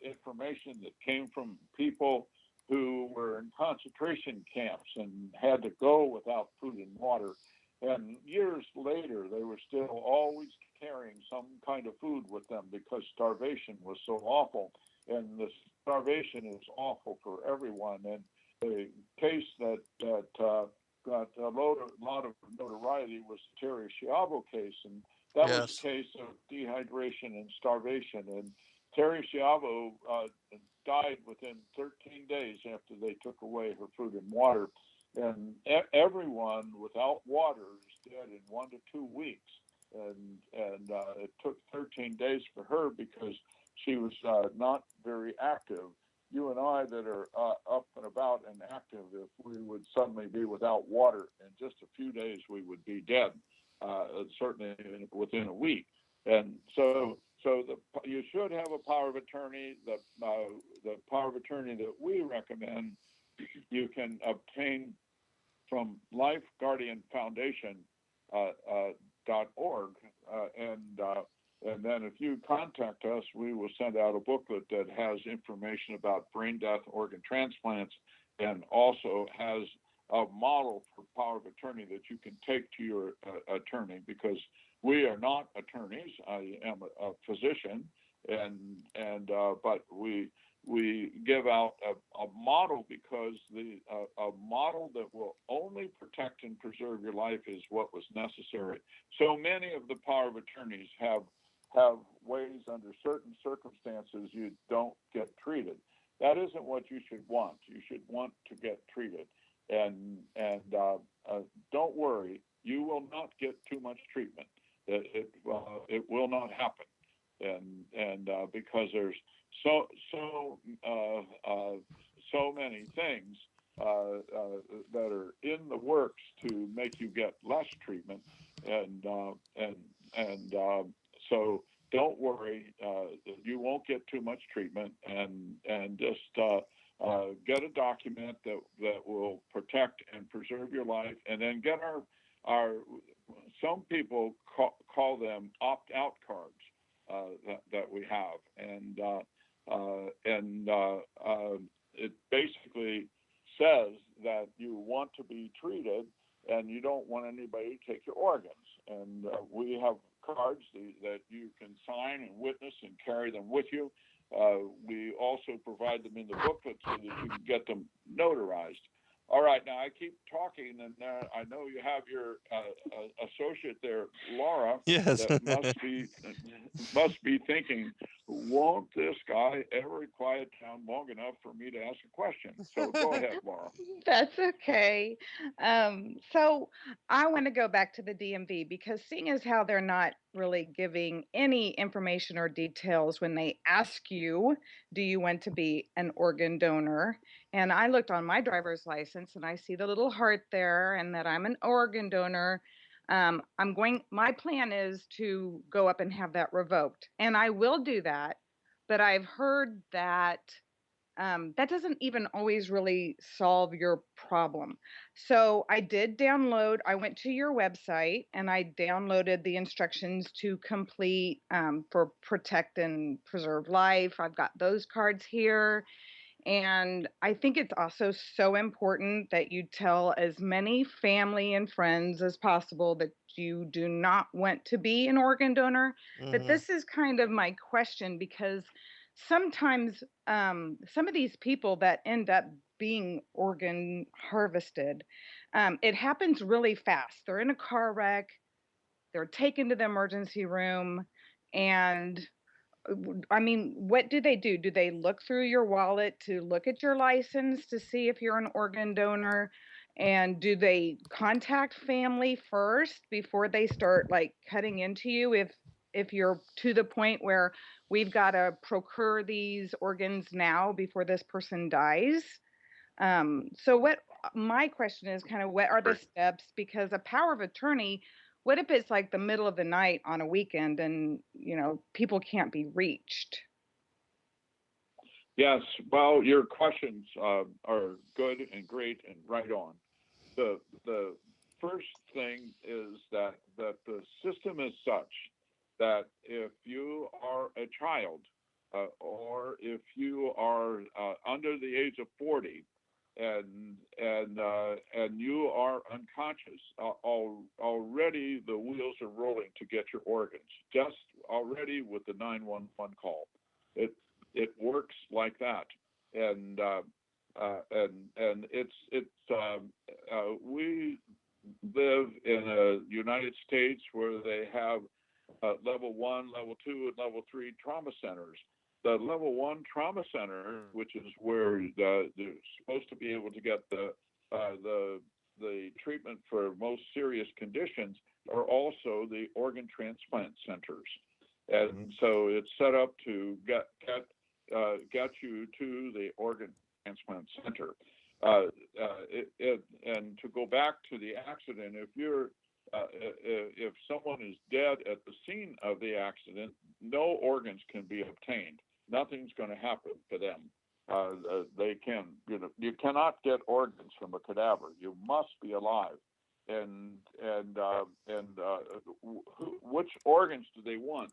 information that came from people who were in concentration camps and had to go without food and water. And years later, they were still always carrying some kind of food with them, because starvation was so awful. And the starvation is awful for everyone. And the case that got a lot of notoriety was the Terry Schiavo case. And that Yes. was a case of dehydration and starvation. And Terry Schiavo died within 13 days after they took away her food and water. And everyone without water is dead in 1 to 2 weeks. And it took 13 days for her, because she was not very active. You and I that are up and about and active, if we would suddenly be without water in just a few days, we would be dead, certainly within a week. And so you should have a power of attorney. The power of attorney that we recommend you can obtain from Life Guardian Foundation. and then if you contact us, we will send out a booklet that has information about brain death organ transplants, and also has a model for power of attorney that you can take to your attorney, because we are not attorneys. I am a physician, but we give out a model, because a model that will only protect and preserve your life is what was necessary. So many of the power of attorneys have ways under certain circumstances you don't get treated. That isn't what you should want. You should want to get treated. And don't worry, you will not get too much treatment. It will not happen. And because there's so many things that are in the works to make you get less treatment, so don't worry, you won't get too much treatment, and just get a document that will protect and preserve your life, and then get our some people call them opt-out cards that we have, and it basically says that you want to be treated and you don't want anybody to take your organs. And we have cards that you can sign and witness and carry them with you. We also provide them in the booklet so that you can get them notarized. All right, now I keep talking, and I know you have your associate there, Laura. Yes. That must be thinking, won't this guy ever quiet down long enough for me to ask a question? So go ahead, Laura. That's okay. So I want to go back to the DMV, because seeing as how they're not really giving any information or details when they ask you, do you want to be an organ donor? And I looked on my driver's license and I see the little heart there and that I'm an organ donor. My plan is to go up and have that revoked. And I will do that. But I've heard that that doesn't even always really solve your problem. So I went to your website and I downloaded the instructions to complete for Protect and Preserve Life. I've got those cards here. And I think it's also so important that you tell as many family and friends as possible that you do not want to be an organ donor. But Mm-hmm. this is kind of my question, because sometimes some of these people that end up being organ harvested, it happens really fast. They're in a car wreck, they're taken to the emergency room, and I mean, what do they do? Do they look through your wallet to look at your license to see if you're an organ donor? And do they contact family first before they start like cutting into you if you're to the point where we've got to procure these organs now before this person dies? So what my question is kind of, what are the steps? Because a power of attorney, what if it's like the middle of the night on a weekend and, people can't be reached? Yes, well, your questions are good and great and right on. The first thing is that the system is such that if you are a child or if you are under the age of 40 and you are unconscious, already the wheels are rolling to get your organs. Just already with the 911 call, it works like that, and we live in a United States where they have level 1, level 2, and level 3 trauma centers. The level 1 trauma center, which is where they're supposed to be able to get the treatment for most serious conditions, are also the organ transplant centers, and so it's set up to get you to the organ transplant center. And to go back to the accident, if someone is dead at the scene of the accident, no organs can be obtained. Nothing's going to happen to them. You cannot get organs from a cadaver. You must be alive. which organs do they want?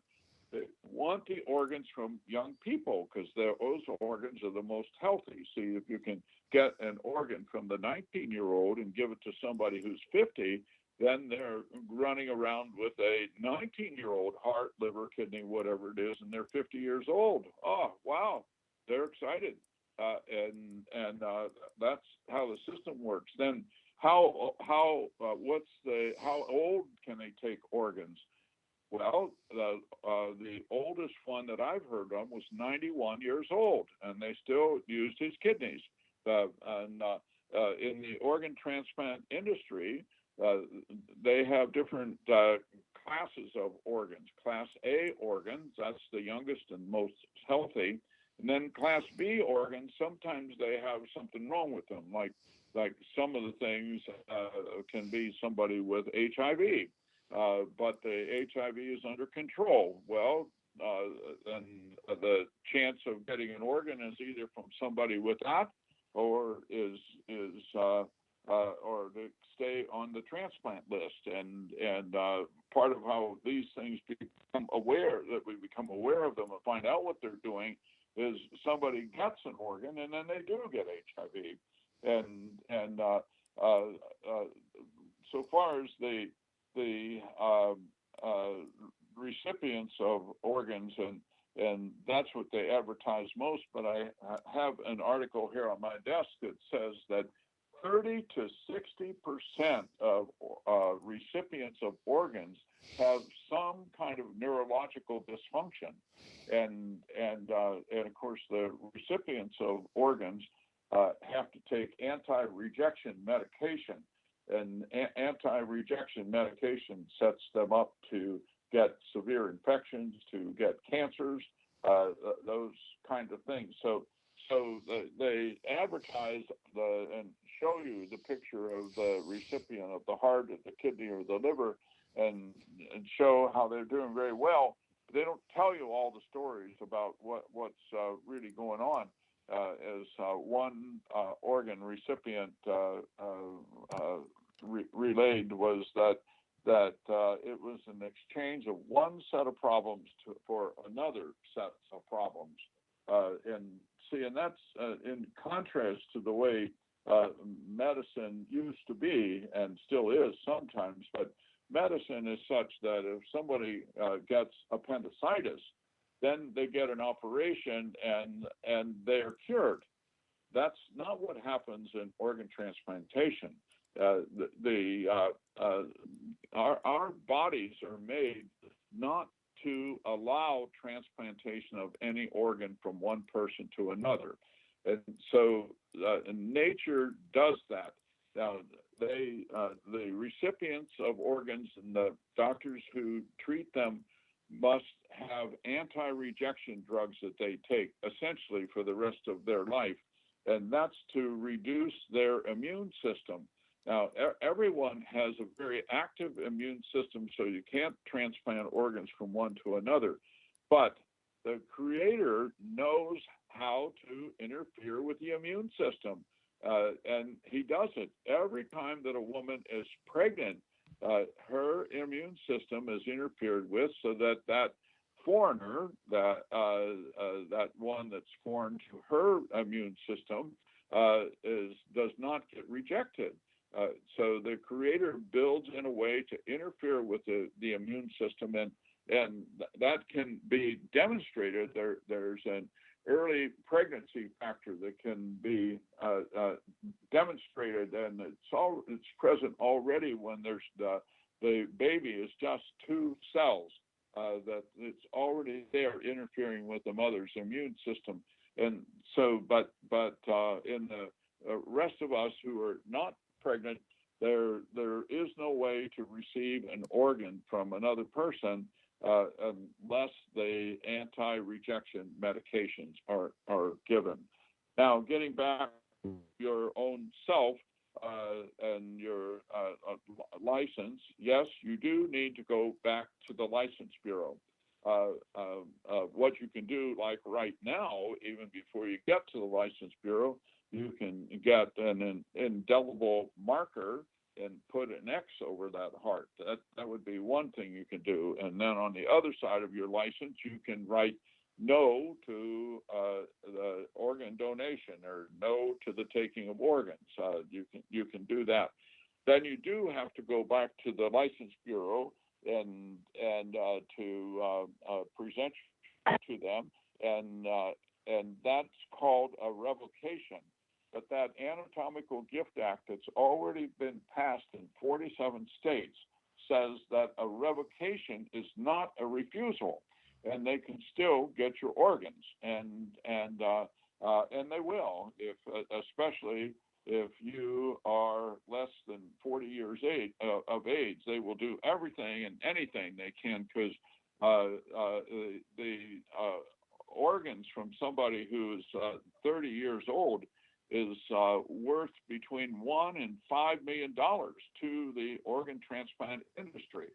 They want the organs from young people because those organs are the most healthy. See, if you can get an organ from the 19-year-old and give it to somebody who's 50, then they're running around with a 19-year-old heart, liver, kidney, whatever it is, and they're 50 years old. Oh, wow, they're excited, and that's how the system works. Then how old can they take organs? Well, the oldest one that I've heard of was 91 years old, and they still used his kidneys. In the organ transplant industry, they have different classes of organs. Class A organs, that's the youngest and most healthy. And then Class B organs, sometimes they have something wrong with them, like some of the things can be somebody with HIV. But the HIV is under control. Well, then the chance of getting an organ is either from somebody with that, or or to stay on the transplant list. And part of how these things become aware of them and find out what they're doing is somebody gets an organ and then they do get HIV. And so far as the recipients of organs, and that's what they advertise most. But I have an article here on my desk that says that 30 to 60% of recipients of organs have some kind of neurological dysfunction, and of course the recipients of organs have to take anti-rejection medication. And anti-rejection medication sets them up to get severe infections, to get cancers, those kinds of things. So they advertise and show you the picture of the recipient of the heart, or the kidney, or the liver, and show how they're doing very well. But they don't tell you all the stories about what's really going on. As one organ recipient relayed was that it was an exchange of one set of problems for another set of problems, and that's in contrast to the way medicine used to be and still is sometimes. But medicine is such that if somebody gets appendicitis, then they get an operation and they're cured. That's not what happens in organ transplantation. Our bodies are made not to allow transplantation of any organ from one person to another, and so nature does that. Now, the recipients of organs and the doctors who treat them must have anti-rejection drugs that they take essentially for the rest of their life, and that's to reduce their immune system. Now, everyone has a very active immune system, so you can't transplant organs from one to another, but the Creator knows how to interfere with the immune system, and he does it every time that a woman is pregnant. Her immune system is interfered with, so that foreigner, that one that's foreign to her immune system, does not get rejected. So the Creator builds in a way to interfere with the immune system, and that can be demonstrated. There's an early pregnancy factor that can be demonstrated, and it's present already when there's the baby is just two cells that it's already there interfering with the mother's immune system. And so, but in the rest of us who are not pregnant, there is no way to receive an organ from another person unless the anti-rejection medications are given. Now, getting back to your own self and your license, yes, you do need to go back to the License Bureau. What you can do, like right now, even before you get to the License Bureau, you can get an indelible marker and put an X over that heart. That would be one thing you can do. And then on the other side of your license, you can write no to the organ donation or no to the taking of organs. You can do that. Then you do have to go back to the license bureau and to present to them, and that's called a revocation. But that Anatomical Gift Act that's already been passed in 47 states says that a revocation is not a refusal, and they can still get your organs, and they will, if especially if you are less than 40 years of age. They will do everything and anything they can, because the organs from somebody who's 30 years old is worth between $1 and $5 million to the organ transplant industry.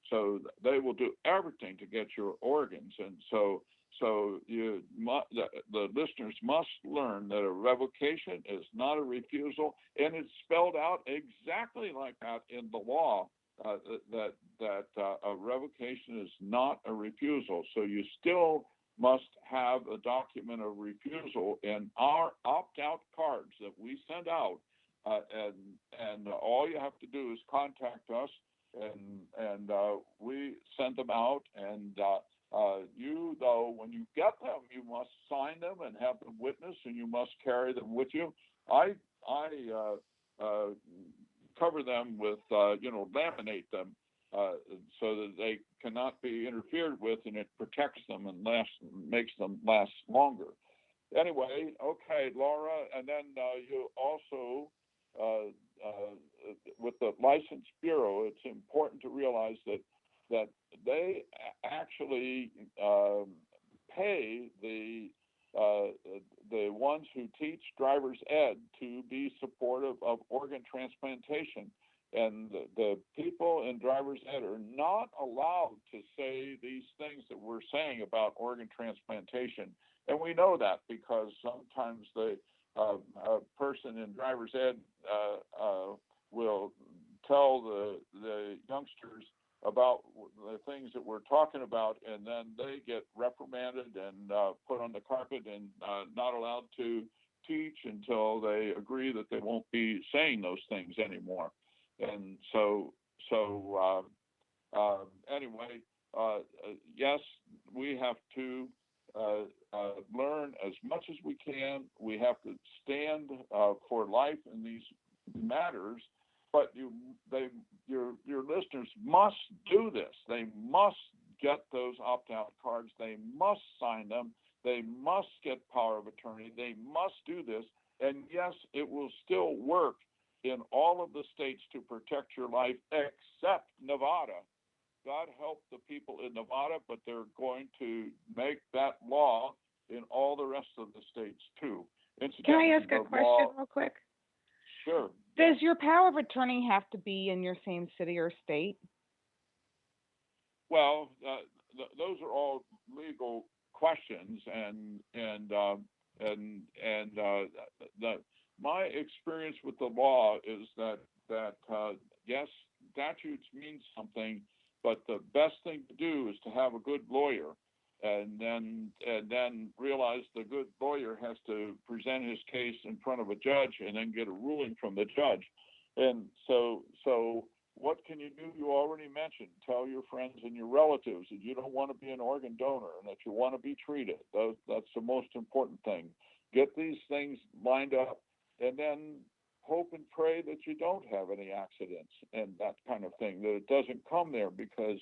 So they will do everything to get your organs, and so the listeners must learn that a revocation is not a refusal, and it's spelled out exactly like that in the law. That a revocation is not a refusal. So you still must have a document of refusal in our opt-out cards that we send out, and all you have to do is contact us, and we send them out. And you, though, when you get them, you must sign them and have them witness, and you must carry them with you. I cover them with, laminate them so that they cannot be interfered with, and it protects them and makes them last longer. Anyway, okay, Laura, and then you also, with the License Bureau, it's important to realize that they actually pay the ones who teach driver's ed to be supportive of organ transplantation. And the people in driver's ed are not allowed to say these things that we're saying about organ transplantation. And we know that because sometimes the person in driver's ed will tell the youngsters about the things that we're talking about, and then they get reprimanded and put on the carpet and not allowed to teach until they agree that they won't be saying those things anymore. And anyway, yes, we have to learn as much as we can. We have to stand for life in these matters. But your listeners must do this. They must get those opt-out cards. They must sign them. They must get power of attorney. They must do this. And yes, it will still work in all of the states to protect your life, except Nevada. God help the people in Nevada, but they're going to make that law in all the rest of the states too. Can I ask a question real quick? Sure. Does your power of attorney have to be in your same city or state? Well, those are all legal questions, and my experience with the law is that yes, statutes mean something, but the best thing to do is to have a good lawyer, and then realize the good lawyer has to present his case in front of a judge and then get a ruling from the judge. And so what can you do? You already mentioned, tell your friends and your relatives that you don't want to be an organ donor and that you want to be treated. That's the most important thing. Get these things lined up, and then hope and pray that you don't have any accidents and that kind of thing, that it doesn't come there, because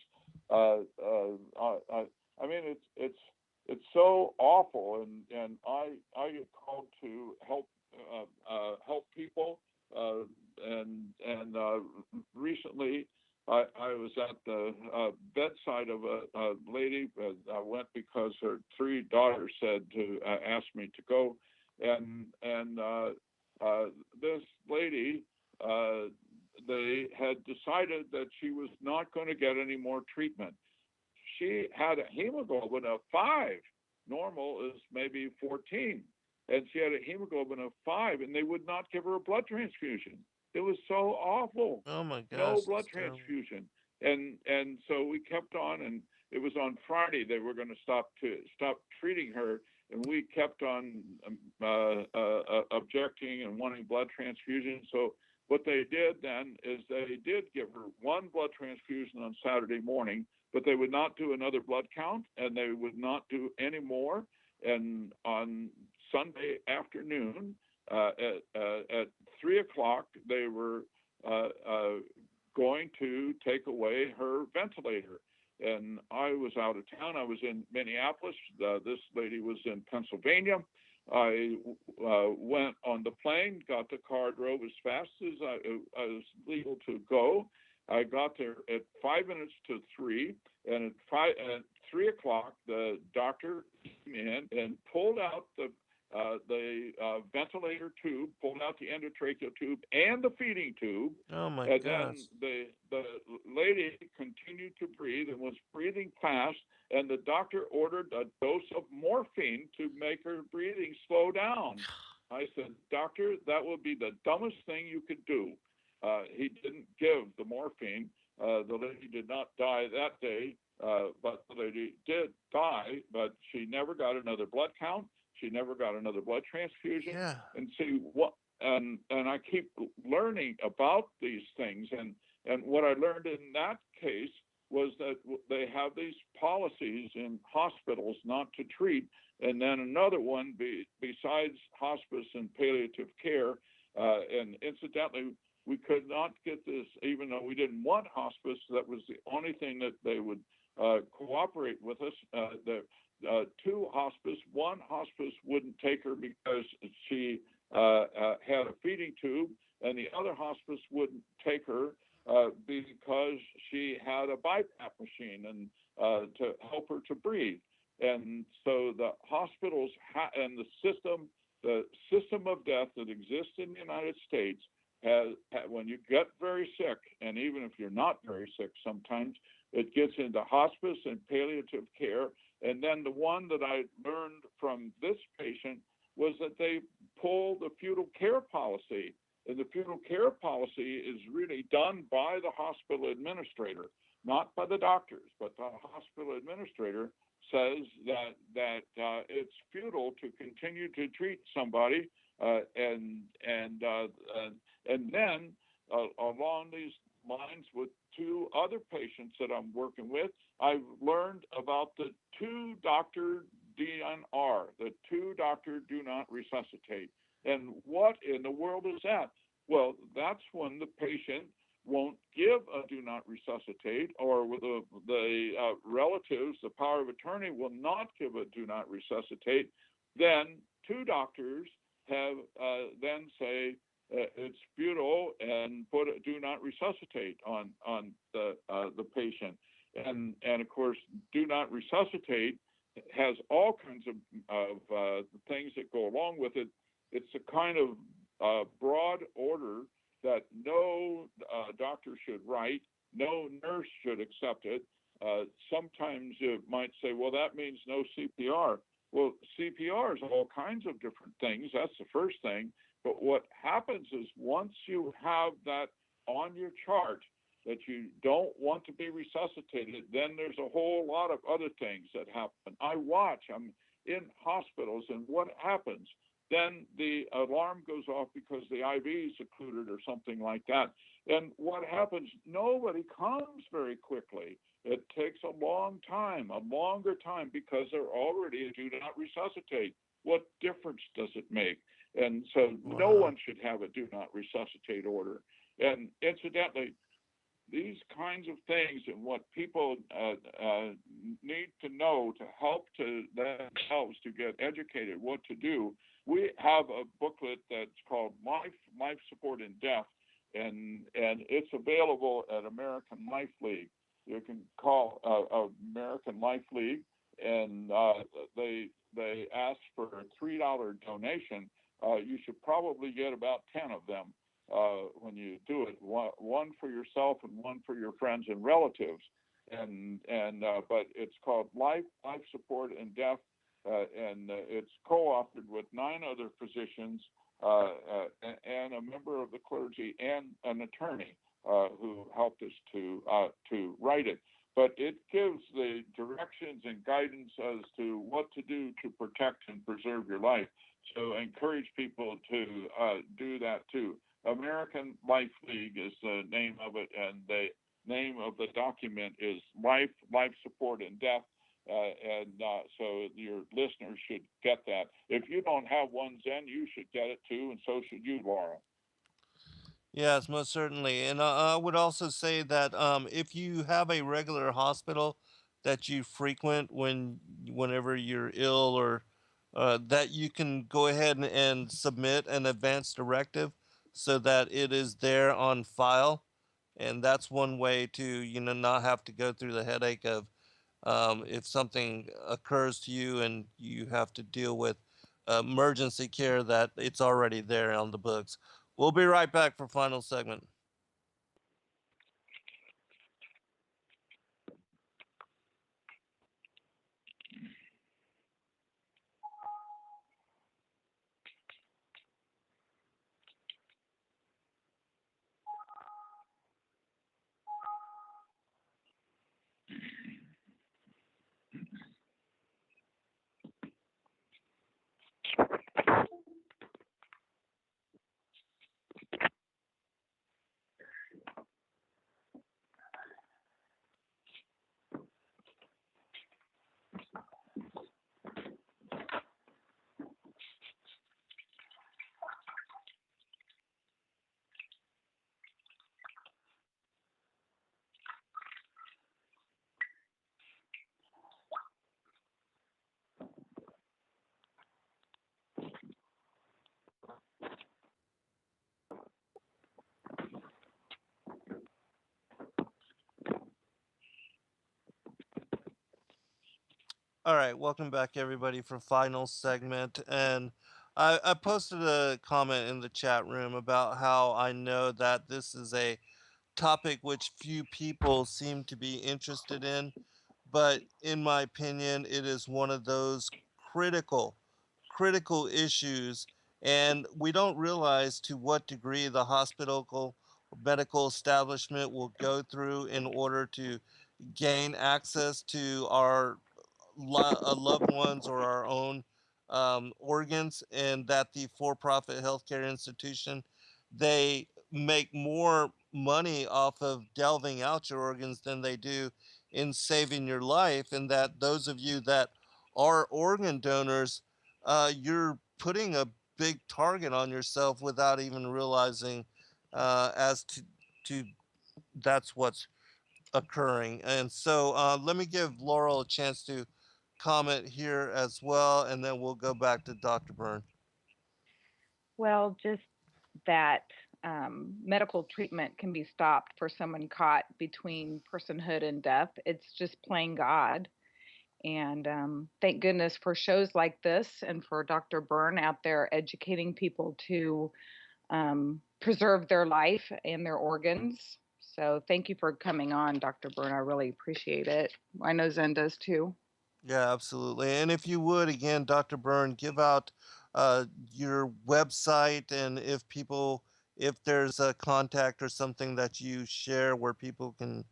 I mean, it's so awful, and I get called to help people, and recently I was at the bedside of a lady. I went because her 3 daughters said to ask me to go, and this lady, they had decided that she was not going to get any more treatment. She had a hemoglobin of 5. Normal is maybe 14. And she had a hemoglobin of 5, and they would not give her a blood transfusion. It was so awful. Oh my No gosh, blood that's terrible. transfusion. And so we kept on, and it was on Friday they were going to stop treating her, and we kept on objecting and wanting blood transfusion. So what they did then is they did give her one blood transfusion on Saturday morning, but they would not do another blood count, and they would not do any more. And on Sunday afternoon, at 3 o'clock, they were uh, uh, going to take away her ventilator. And I was out of town. I was in Minneapolis. This lady was in Pennsylvania. I went on the plane, got the car, drove as fast as I was legal to go. I got there at 5 minutes to 3, and at 3 o'clock, the doctor came in and pulled out the ventilator tube, pulled out the endotracheal tube and the feeding tube, Oh my and gosh. then the lady continued to breathe and was breathing fast, and the doctor ordered a dose of morphine to make her breathing slow down. I said, Doctor, that would be the dumbest thing you could do. He didn't give the morphine. The lady did not die that day, but the lady did die, but she never got another blood count. She never got another blood transfusion. Yeah. And see what, and I keep learning about these things. And what I learned in that case was that they have these policies in hospitals not to treat, and then another one besides hospice and palliative care. And incidentally, we could not get this, even though we didn't want hospice. That was the only thing that they would cooperate with us. Two hospice. One hospice wouldn't take her because she had a feeding tube, and the other hospice wouldn't take her because she had a BiPAP machine and to help her to breathe. And so the hospitals and the system of death that exists in the United States when you get very sick, and even if you're not very sick, sometimes it gets into hospice and palliative care. And then the one that I learned from this patient was that they pull the fetal care policy. And the fetal care policy is really done by the hospital administrator, not by the doctors, but the hospital administrator says that it's futile to continue to treat somebody, and then along these lines with two other patients that I'm working with, I've learned about the two-doctor DNR, the two-doctor do not resuscitate. And what in the world is that? Well, that's when the patient won't give a do not resuscitate, or with the relatives, the power of attorney will not give a do not resuscitate. Then two doctors have then say it's futile and put a do not resuscitate on the patient. And of course, do not resuscitate has all kinds of things that go along with it. It's a kind of broad order that no doctor should write, no nurse should accept it. Sometimes you might say, well, that means no CPR. Well, CPR is all kinds of different things. That's the first thing. But what happens is once you have that on your chart that you don't want to be resuscitated, then there's a whole lot of other things that happen. I'm in hospitals, and what happens? Then the alarm goes off because the IV is occluded or something like that. And what happens? Nobody comes very quickly. It takes a long time, a longer time, because they're already a do not resuscitate. What difference does it make? And so no one should have a do not resuscitate order. And incidentally, these kinds of things and what people need to know to help to themselves to get educated what to do. We have a booklet that's called Life Support in Death, and it's available at American Life League. You can call American Life League, and they ask for a $3 donation. You should probably get about 10 of them when you do it. One for yourself and one for your friends and relatives. But it's called Life Support in Death, and it's co-authored with 9 other physicians and a member of the clergy and an attorney who helped us to write it. But it gives the directions and guidance as to what to do to protect and preserve your life. So I encourage people to do that too. American Life League is the name of it, and the name of the document is Life, Life Support in Death. So your listeners should get that. If you don't have one, Zen, you should get it too, and so should you, Laura. Yes, most certainly. And I would also say that if you have a regular hospital that you frequent whenever you're ill, or that you can go ahead and submit an advance directive so that it is there on file. And that's one way to, not have to go through the headache of if something occurs to you and you have to deal with emergency care, that it's already there on the books. We'll be right back for final segment. All right, welcome back, everybody, for final segment. And I posted a comment in the chat room about how I know that this is a topic which few people seem to be interested in, but in my opinion, it is one of those critical, critical issues, and we don't realize to what degree the hospital medical establishment will go through in order to gain access to our loved ones or our own organs, and that the for-profit healthcare institution, they make more money off of delving out your organs than they do in saving your life. And that those of you that are organ donors, you're putting a big target on yourself without even realizing as to that's what's occurring. And so let me give Laurel a chance to comment here as well, and then we'll go back to Dr. Byrne. Well, just that medical treatment can be stopped for someone caught between personhood and death. It's just plain God. And thank goodness for shows like this and for Dr. Byrne out there educating people to preserve their life and their organs. So thank you for coming on, Dr. Byrne. I really appreciate it. I know Zen does too. Yeah, absolutely. And if you would, again, Dr. Byrne, give out your website, and if there's a contact or something that you share where people can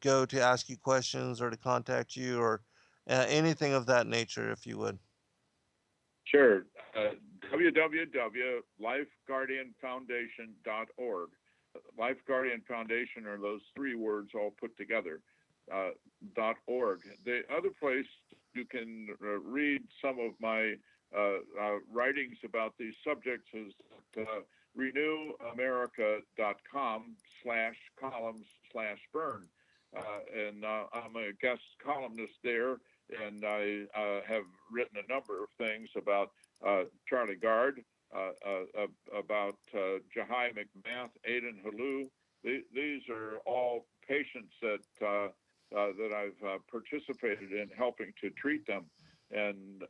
go to ask you questions or to contact you, or anything of that nature, if you would. Sure. www.lifeguardianfoundation.org. Life Guardian Foundation are those three words all put together. .org. The other place you can read some of my writings about these subjects is renewamerica.com/columns/Byrne. And I'm a guest columnist there, and I have written a number of things about Charlie Gard, about Jahai McMath, Aidan Halou. These are all patients that I've participated in helping to treat them. And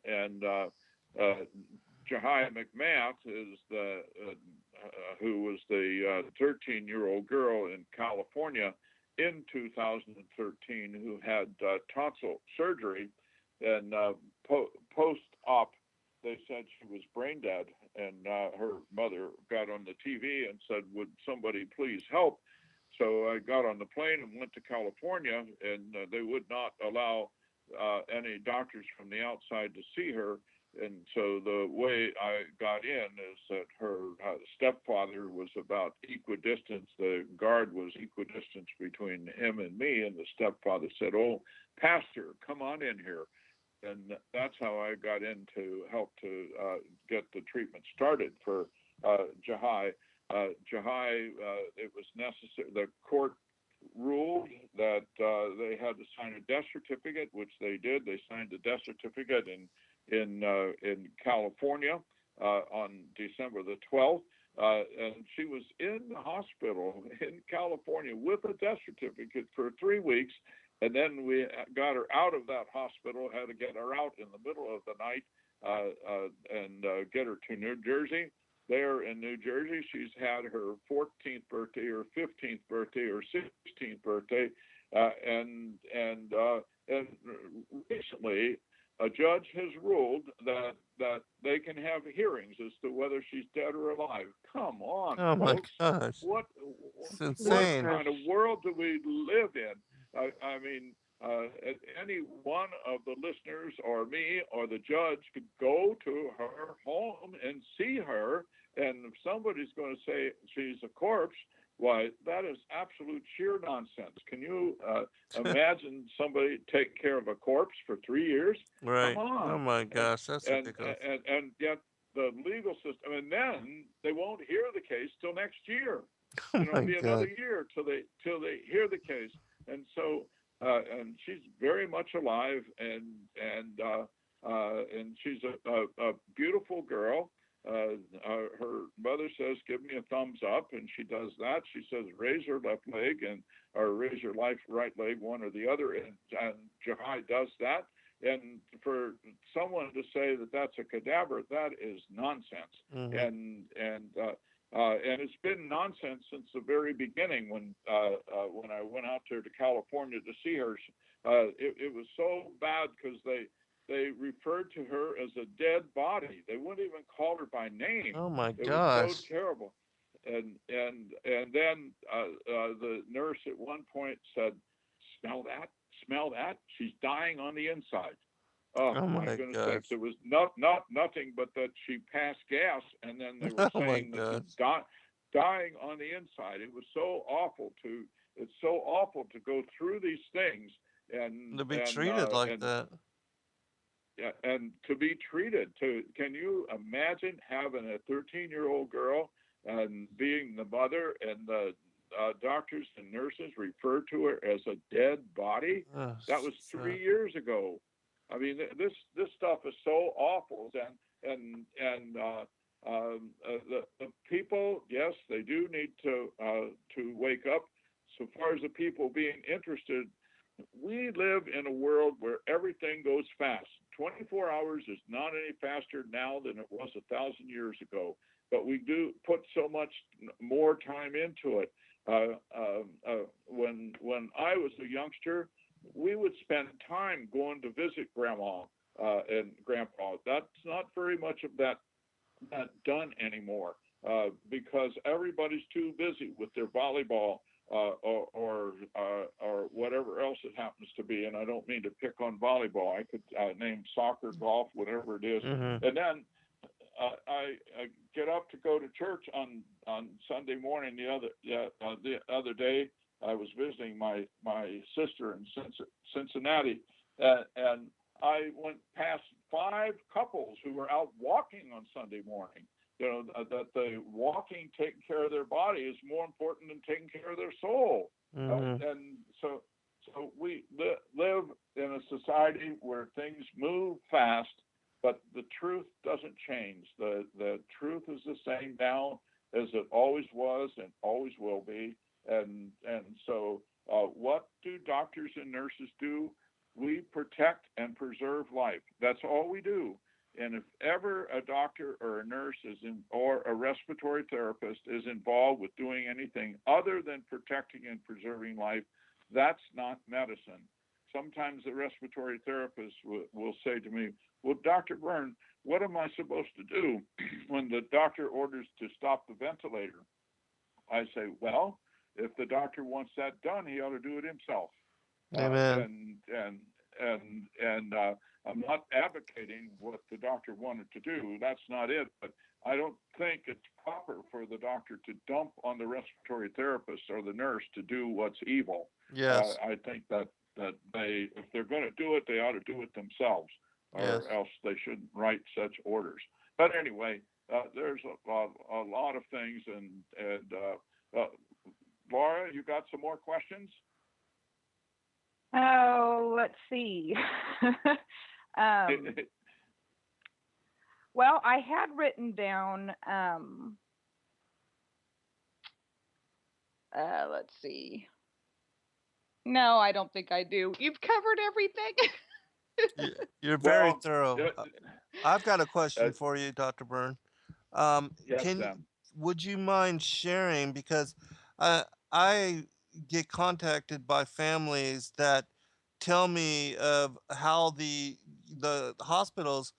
Jahai McMath is who was the 13-year-old girl in California in 2013 who had tonsil surgery, and post-op they said she was brain dead, and her mother got on the TV and said, "Would somebody please help?" So I got on the plane and went to California, and they would not allow any doctors from the outside to see her. And so the way I got in is that her stepfather was about equidistant. The guard was equidistant between him and me. And the stepfather said, "Oh, Pastor, come on in here." And that's how I got in to help to get the treatment started for Jahai. Jahai, it was necessary. The court ruled that they had to sign a death certificate, which they did. They signed the death certificate in California on December the 12th. And she was in the hospital in California with a death certificate for 3 weeks. And then we got her out of that hospital, had to get her out in the middle of the night and get her to New Jersey. There in New Jersey, she's had her 14th birthday or 15th birthday or 16th birthday. And recently, a judge has ruled that they can have hearings as to whether she's dead or alive. Come on, Oh my folks. gosh. What It's insane. kind of world do we live in? I mean, any one of the listeners or me or the judge could go to her home and see her, and if somebody's going to say she's a corpse, why, that is absolute sheer nonsense. Can you imagine somebody take care of a corpse for 3 years? Right. Come on. Oh my gosh, that's ridiculous. And yet the legal system, and then they won't hear the case till next year. Oh It'll my be God. another year till they hear the case. And so and she's very much alive, and she's a beautiful girl. Her mother says, "Give me a thumbs up," and she does that. She says, "Raise your left leg," or "Raise your right leg," one or the other, and Jahai does that. And for someone to say that that's a cadaver, that is nonsense. Mhm. And it's been nonsense since the very beginning. When I went out there to California to see her, it was so bad because they referred to her as a dead body. They wouldn't even call her by name. Oh my It was so gosh. terrible. And then the nurse at one point said, "Smell that? Smell that? She's dying on the inside." Oh Oh my my goodness sakes! gosh. It was nothing but that she passed gas, and then they were Oh my saying that she's gosh. dying on the inside. It was so awful to. It's so awful to go through these things and To be and treated uh, like and that. yeah, and to be treated. Can you imagine having a 13-year-old girl and being the mother, and the doctors and nurses refer to her as a dead body? Oh, That was sad. 3 years ago. I mean, this stuff is so awful, the people, yes, they do need to wake up. So far as the people being interested, we live in a world where everything goes fast. 24 hours is not any faster now than it was 1,000 years ago, but we do put so much more time into it. When I was a youngster, we would spend time going to visit grandma and grandpa. That's not very much of that done anymore because everybody's too busy with their volleyball or whatever else it happens to be. And I don't mean to pick on volleyball. I could name soccer, golf, whatever it is. Mhm. And then I get up to go to church on Sunday morning. The other day, I was visiting my sister in Cincinnati, and I went past 5 couples who were out walking on Sunday morning. You know, that the walking, taking care of their body is more important than taking care of their soul. Mhm. And so we live in a society where things move fast, but the truth doesn't change. The truth is the same now as it always was and always will be. And so what do doctors and nurses do? We protect and preserve life. That's all we do. And if ever a doctor or a nurse or a respiratory therapist is involved with doing anything other than protecting and preserving life, that's not medicine. Sometimes the respiratory therapist will say to me, "Well, Dr. Byrne, what am I supposed to do when the doctor orders to stop the ventilator? I say, well, if the doctor wants that done, he ought to do it himself. Amen. And I'm not advocating what the doctor wanted to do. That's not it. But I don't think it's proper for the doctor to dump on the respiratory therapist or the nurse to do what's evil. Yes. I think that they, if they're going to do it, they ought to do it themselves, Yes. or else they shouldn't write such orders. But anyway, there's a lot of things, and Laura, you got some more questions? Oh, let's see. Well, I had written down, let's see. No, I don't think I do. You've covered everything. You're very Well, thorough. I've got a question for you, Dr. Byrne. yes, Can Sam. would you mind sharing, because I get contacted by families that tell me of how the hospitals,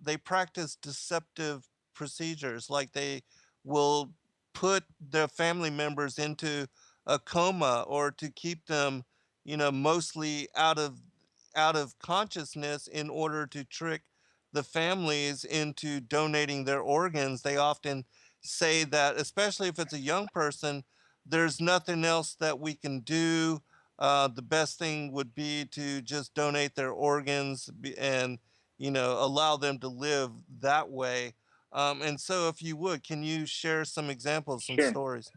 they practice deceptive procedures, like they will put their family members into a coma, or to keep them, mostly out of consciousness, in order to trick the families into donating their organs. They often say that, especially if it's a young person, there's nothing else that we can do. The best thing would be to just donate their organs, and allow them to live that way. And so, if you would, can you share some examples, some Sure. stories?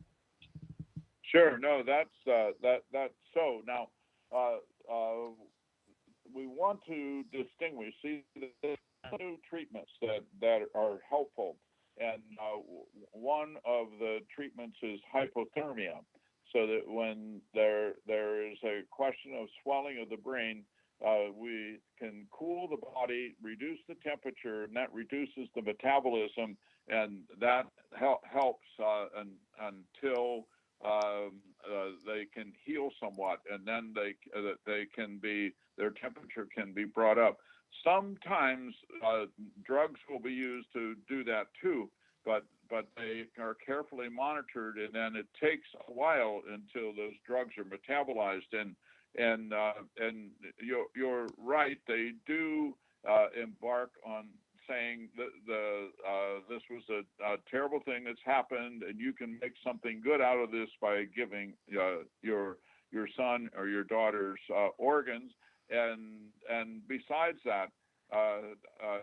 Sure. No, that's so. Now, we want to distinguish. See, the new treatments that are helpful, and one of the treatments is hypothermia. So that when there is a question of swelling of the brain, we can cool the body, reduce the temperature, and that reduces the metabolism, and that helps until they can heal somewhat, and then they can be, their temperature can be brought up. Sometimes drugs will be used to do that too, but they are carefully monitored, and then it takes a while until those drugs are metabolized. And you're right, they do embark on saying this was a terrible thing that's happened, and you can make something good out of this by giving your son or your daughter's organs. And besides that,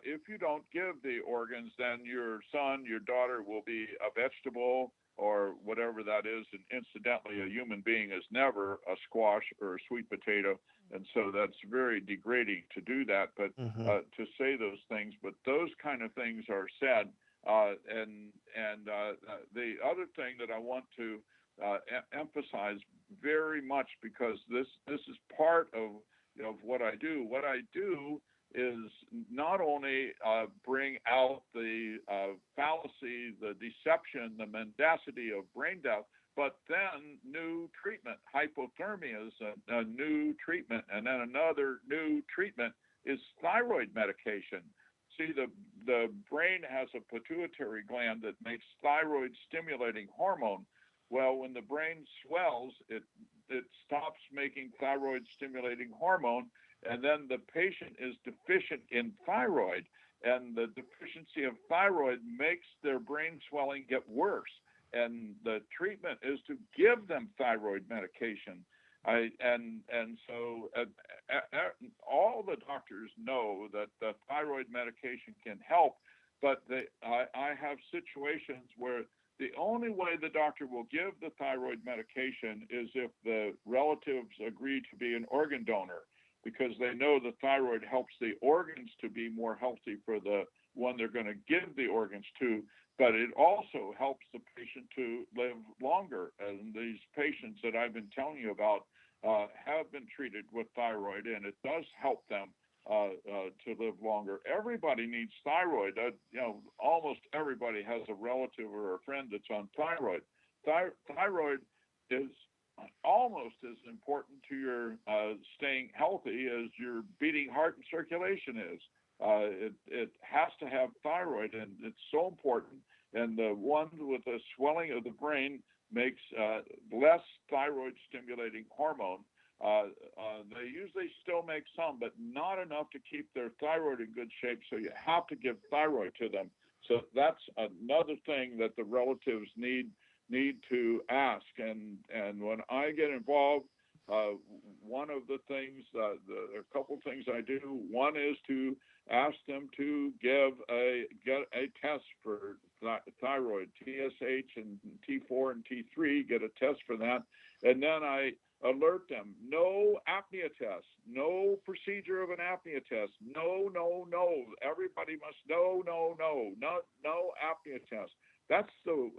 if you don't give the organs, then your son, your daughter will be a vegetable or whatever that is. And incidentally, a human being is never a squash or a sweet potato. And so that's very degrading to do that, but to say those things. But those kind of things are said. And the other thing that I want to emphasize very much, because this is part of what I do. What I do is not only bring out the fallacy, the deception, the mendacity of brain death, but then new treatment. Hypothermia is a new treatment, and then another new treatment is thyroid medication. See, the brain has a pituitary gland that makes thyroid stimulating hormone. Well, when the brain swells, it stops making thyroid stimulating hormone, and then the patient is deficient in thyroid, and the deficiency of thyroid makes their brain swelling get worse. And the treatment is to give them thyroid medication. So all the doctors know that the thyroid medication can help, but I have situations where the only way the doctor will give the thyroid medication is if the relatives agree to be an organ donor, because they know the thyroid helps the organs to be more healthy for the one they're going to give the organs to, but it also helps the patient to live longer. And these patients that I've been telling you about have been treated with thyroid, and it does help them to live longer. Everybody needs thyroid. Almost everybody has a relative or a friend that's on thyroid. Thyroid is almost as important to your staying healthy as your beating heart and circulation is. It has to have thyroid, and it's so important. And the one with the swelling of the brain makes less thyroid stimulating hormone. They usually still make some, but not enough to keep their thyroid in good shape. So you have to give thyroid to them. So that's another thing that the relatives need to ask. And when I get involved, one of the things, a couple things I do. One is to ask them to get a test for thyroid, TSH and T4 and T3. Get a test for that, and then I alert them: no apnea test, no procedure of an apnea test, no. Everybody must no apnea test. That's the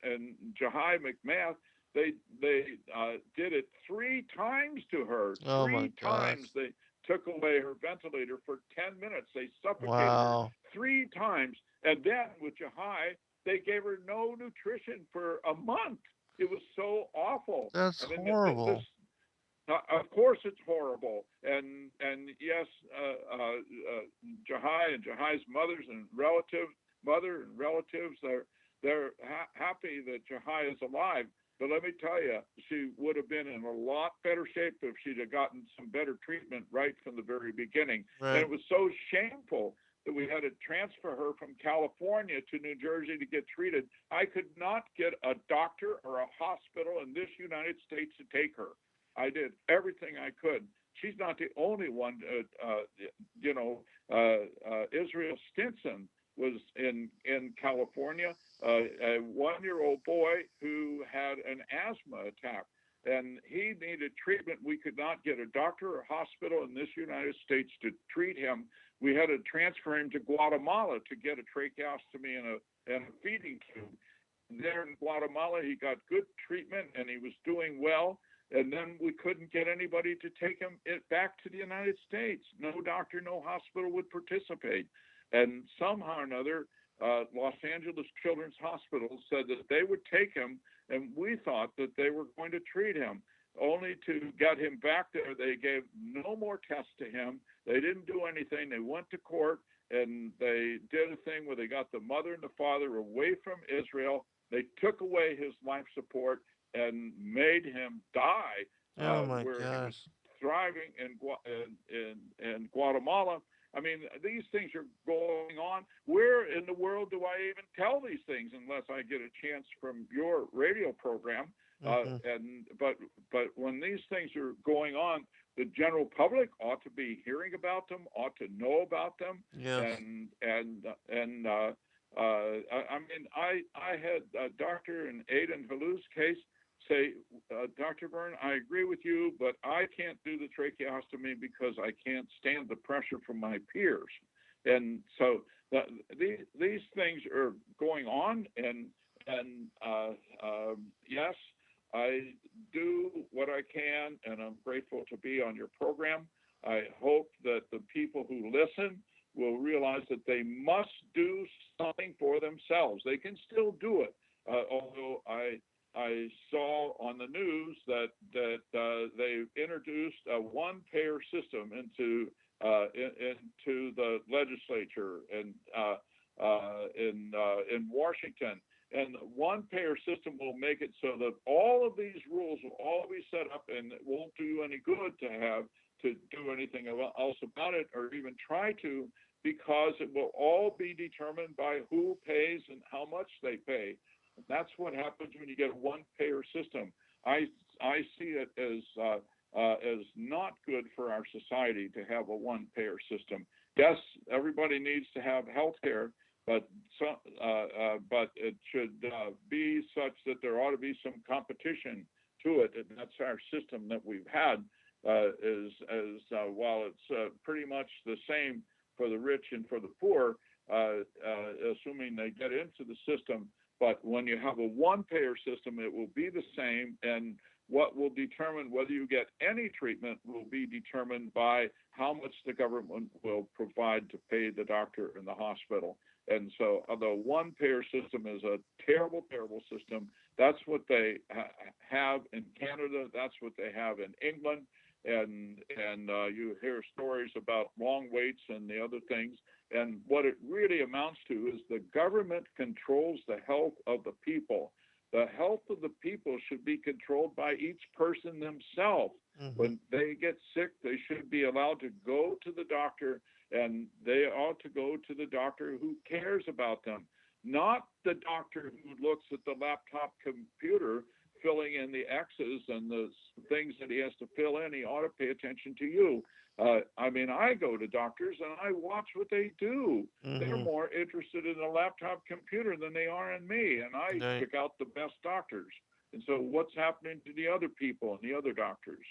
and Jahai McMath. They did it 3 times to her. Oh my 3 times gosh. they took away her ventilator for 10 minutes. They suffocated her Wow. 3 times. And then with Jahai, they gave her no nutrition for a month. It was so awful. That's I mean, this, horrible. of course, it's horrible. And yes, Jahai and Jahai's mother and relatives, they're happy that Jahai is alive. But let me tell you, she would have been in a lot better shape if she'd have gotten some better treatment right from the very beginning. And Right. it was so shameful that we had to transfer her from California to New Jersey to get treated. I could not get a doctor or a hospital in this United States to take her. I did everything I could. She's not the only one. Israel Stinson was in California, a 1-year-old boy who had an asthma attack, and he needed treatment. We could not get a doctor or hospital in this United States to treat him. We had to transfer him to Guatemala to get a tracheostomy and a feeding tube. There in Guatemala, he got good treatment and he was doing well. And then we couldn't get anybody to take him back to the United States. No doctor, no hospital would participate. And somehow or another, Los Angeles Children's Hospital said that they would take him, and we thought that they were going to treat him. Only to get him back there, they gave no more tests to him. They didn't do anything. They went to court, and they did a thing where they got the mother and the father away from Israel. They took away his life support and made him die, Oh my where he was gosh. thriving in Guatemala. I mean, these things are going on. Where in the world do I even tell these things unless I get a chance from your radio program? But when these things are going on, the general public ought to be hearing about them, ought to know about them. Yes. I mean, I had Dr. and Aidan Halou's case say, Dr. Byrne, I agree with you, but I can't do the tracheostomy because I can't stand the pressure from my peers. And so these things are going on, and yes, I do what I can, and I'm grateful to be on your program. I hope that the people who listen will realize that they must do something for themselves. They can still do it, although I saw on the news that they introduced a one-payer system into the legislature and in Washington. And the one-payer system will make it so that all of these rules will all be set up, and it won't do any good to do anything else about it, or even try to, because it will all be determined by who pays and how much they pay. And that's what happens when you get a one-payer system. I see it as not good for our society to have a one-payer system. Yes, everybody needs to have health care, but it should be such that there ought to be some competition to it. And that's our system that we've had. While it's pretty much the same for the rich and for the poor, assuming they get into the system. But when you have a one-payer system, it will be the same, and what will determine whether you get any treatment will be determined by how much the government will provide to pay the doctor in the hospital. And so the one-payer system is a terrible, terrible system. That's what they have in Canada. That's what they have in England. and you hear stories about long waits and the other things. And what it really amounts to is the government controls the health of the people. The health of the people should be controlled by each person themselves. Mm-hmm. When they get sick, they should be allowed to go to the doctor, and they ought to go to the doctor who cares about them, not the doctor who looks at the laptop computer filling in the X's and the things that he has to fill in. He ought to pay attention to you. I mean, I go to doctors and I watch what they do. Mm-hmm. They're more interested in a laptop computer than they are in me, and I Right. pick out the best doctors. And so what's happening to the other people and the other doctors?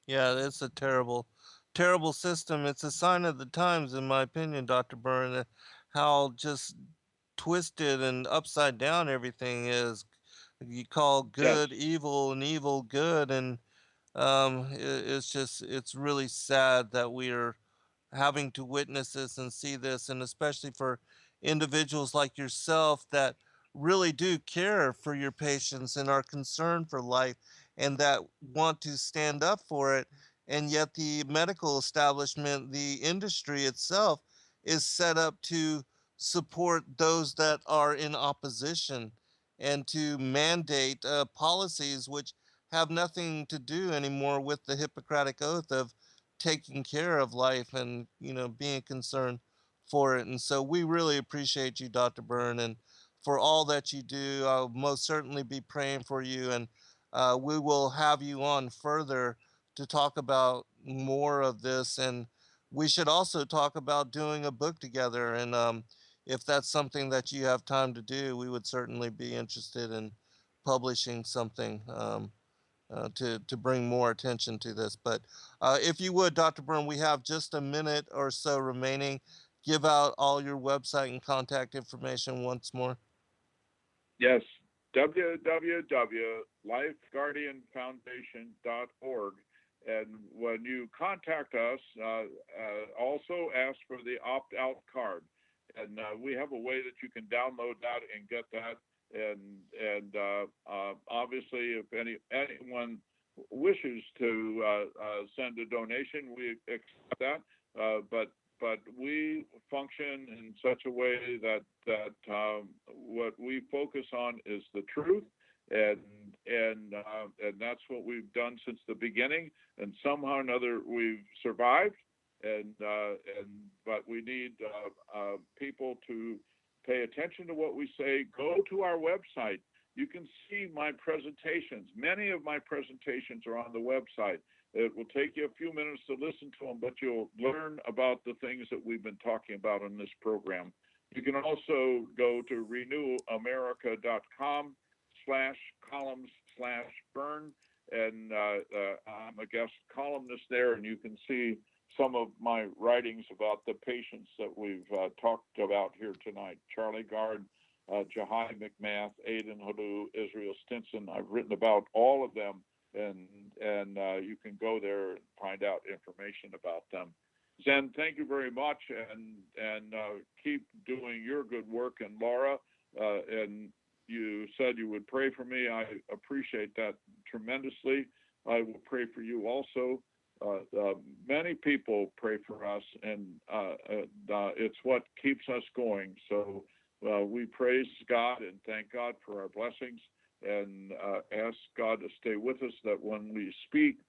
Yeah, it's a terrible, terrible system. It's a sign of the times, in my opinion, Dr. Byrne, how just twisted and upside down everything is. You call Yes. good evil and evil good, and it's just, it's really sad that we are having to witness this and see this, and especially for individuals like yourself that really do care for your patients and are concerned for life and that want to stand up for it. And yet, the medical establishment, the industry itself, is set up to support those that are in opposition and to mandate policies which have nothing to do anymore with the Hippocratic Oath of taking care of life and being concerned for it. And so we really appreciate you, Dr. Byrne, and for all that you do. I'll most certainly be praying for you, and we will have you on further to talk about more of this. And we should also talk about doing a book together. And if that's something that you have time to do, we would certainly be interested in publishing something. To bring more attention to this. But if you would, Dr. Byrne, we have just a minute or so remaining. Give out all your website and contact information once more. Yes, www.lifeguardianfoundation.org. And when you contact us, also ask for the opt-out card. And we have a way that you can download that and get that. And obviously, if anyone wishes to send a donation, we accept that. But we function in such a way that what we focus on is the truth, and that's what we've done since the beginning. And somehow or another, we've survived. But we need people to pay attention to what we say. Go to our website. You can see my presentations. Many of my presentations are on the website. It will take you a few minutes to listen to them, but you'll learn about the things that we've been talking about in this program. You can also go to renewamerica.com/columns/Byrne, and I'm a guest columnist there, and you can see some of my writings about the patients that we've talked about here tonight. Charlie Gard, Jahai McMath, Aidan Halou, Israel Stinson. I've written about all of them, and you can go there and find out information about them. Zen, thank you very much, and keep doing your good work. And Laura, and you said you would pray for me. I appreciate that tremendously. I will pray for you also. Many people pray for us, and it's what keeps us going. So we praise God and thank God for our blessings, and ask God to stay with us, that when we speak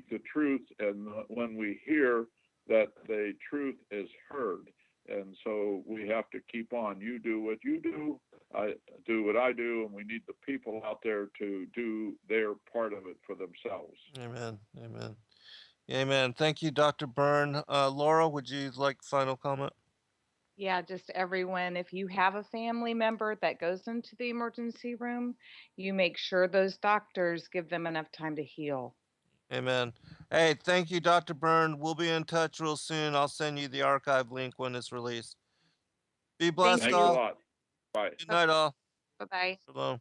the truth, and when we hear, that the truth is heard. And so we have to keep on. You do what you do, I do what I do, and we need the people out there to do their part of it for themselves. Amen. Amen. Amen. Thank you, Dr. Byrne. Laura, would you like final comment? Yeah, just everyone, if you have a family member that goes into the emergency room, you make sure those doctors give them enough time to heal. Amen. Hey, thank you, Dr. Byrne. We'll be in touch real soon. I'll send you the archive link when it's released. Be Thank blessed, Thanks a all. you. lot. Bye. Good night, all. Bye-bye. Shalom.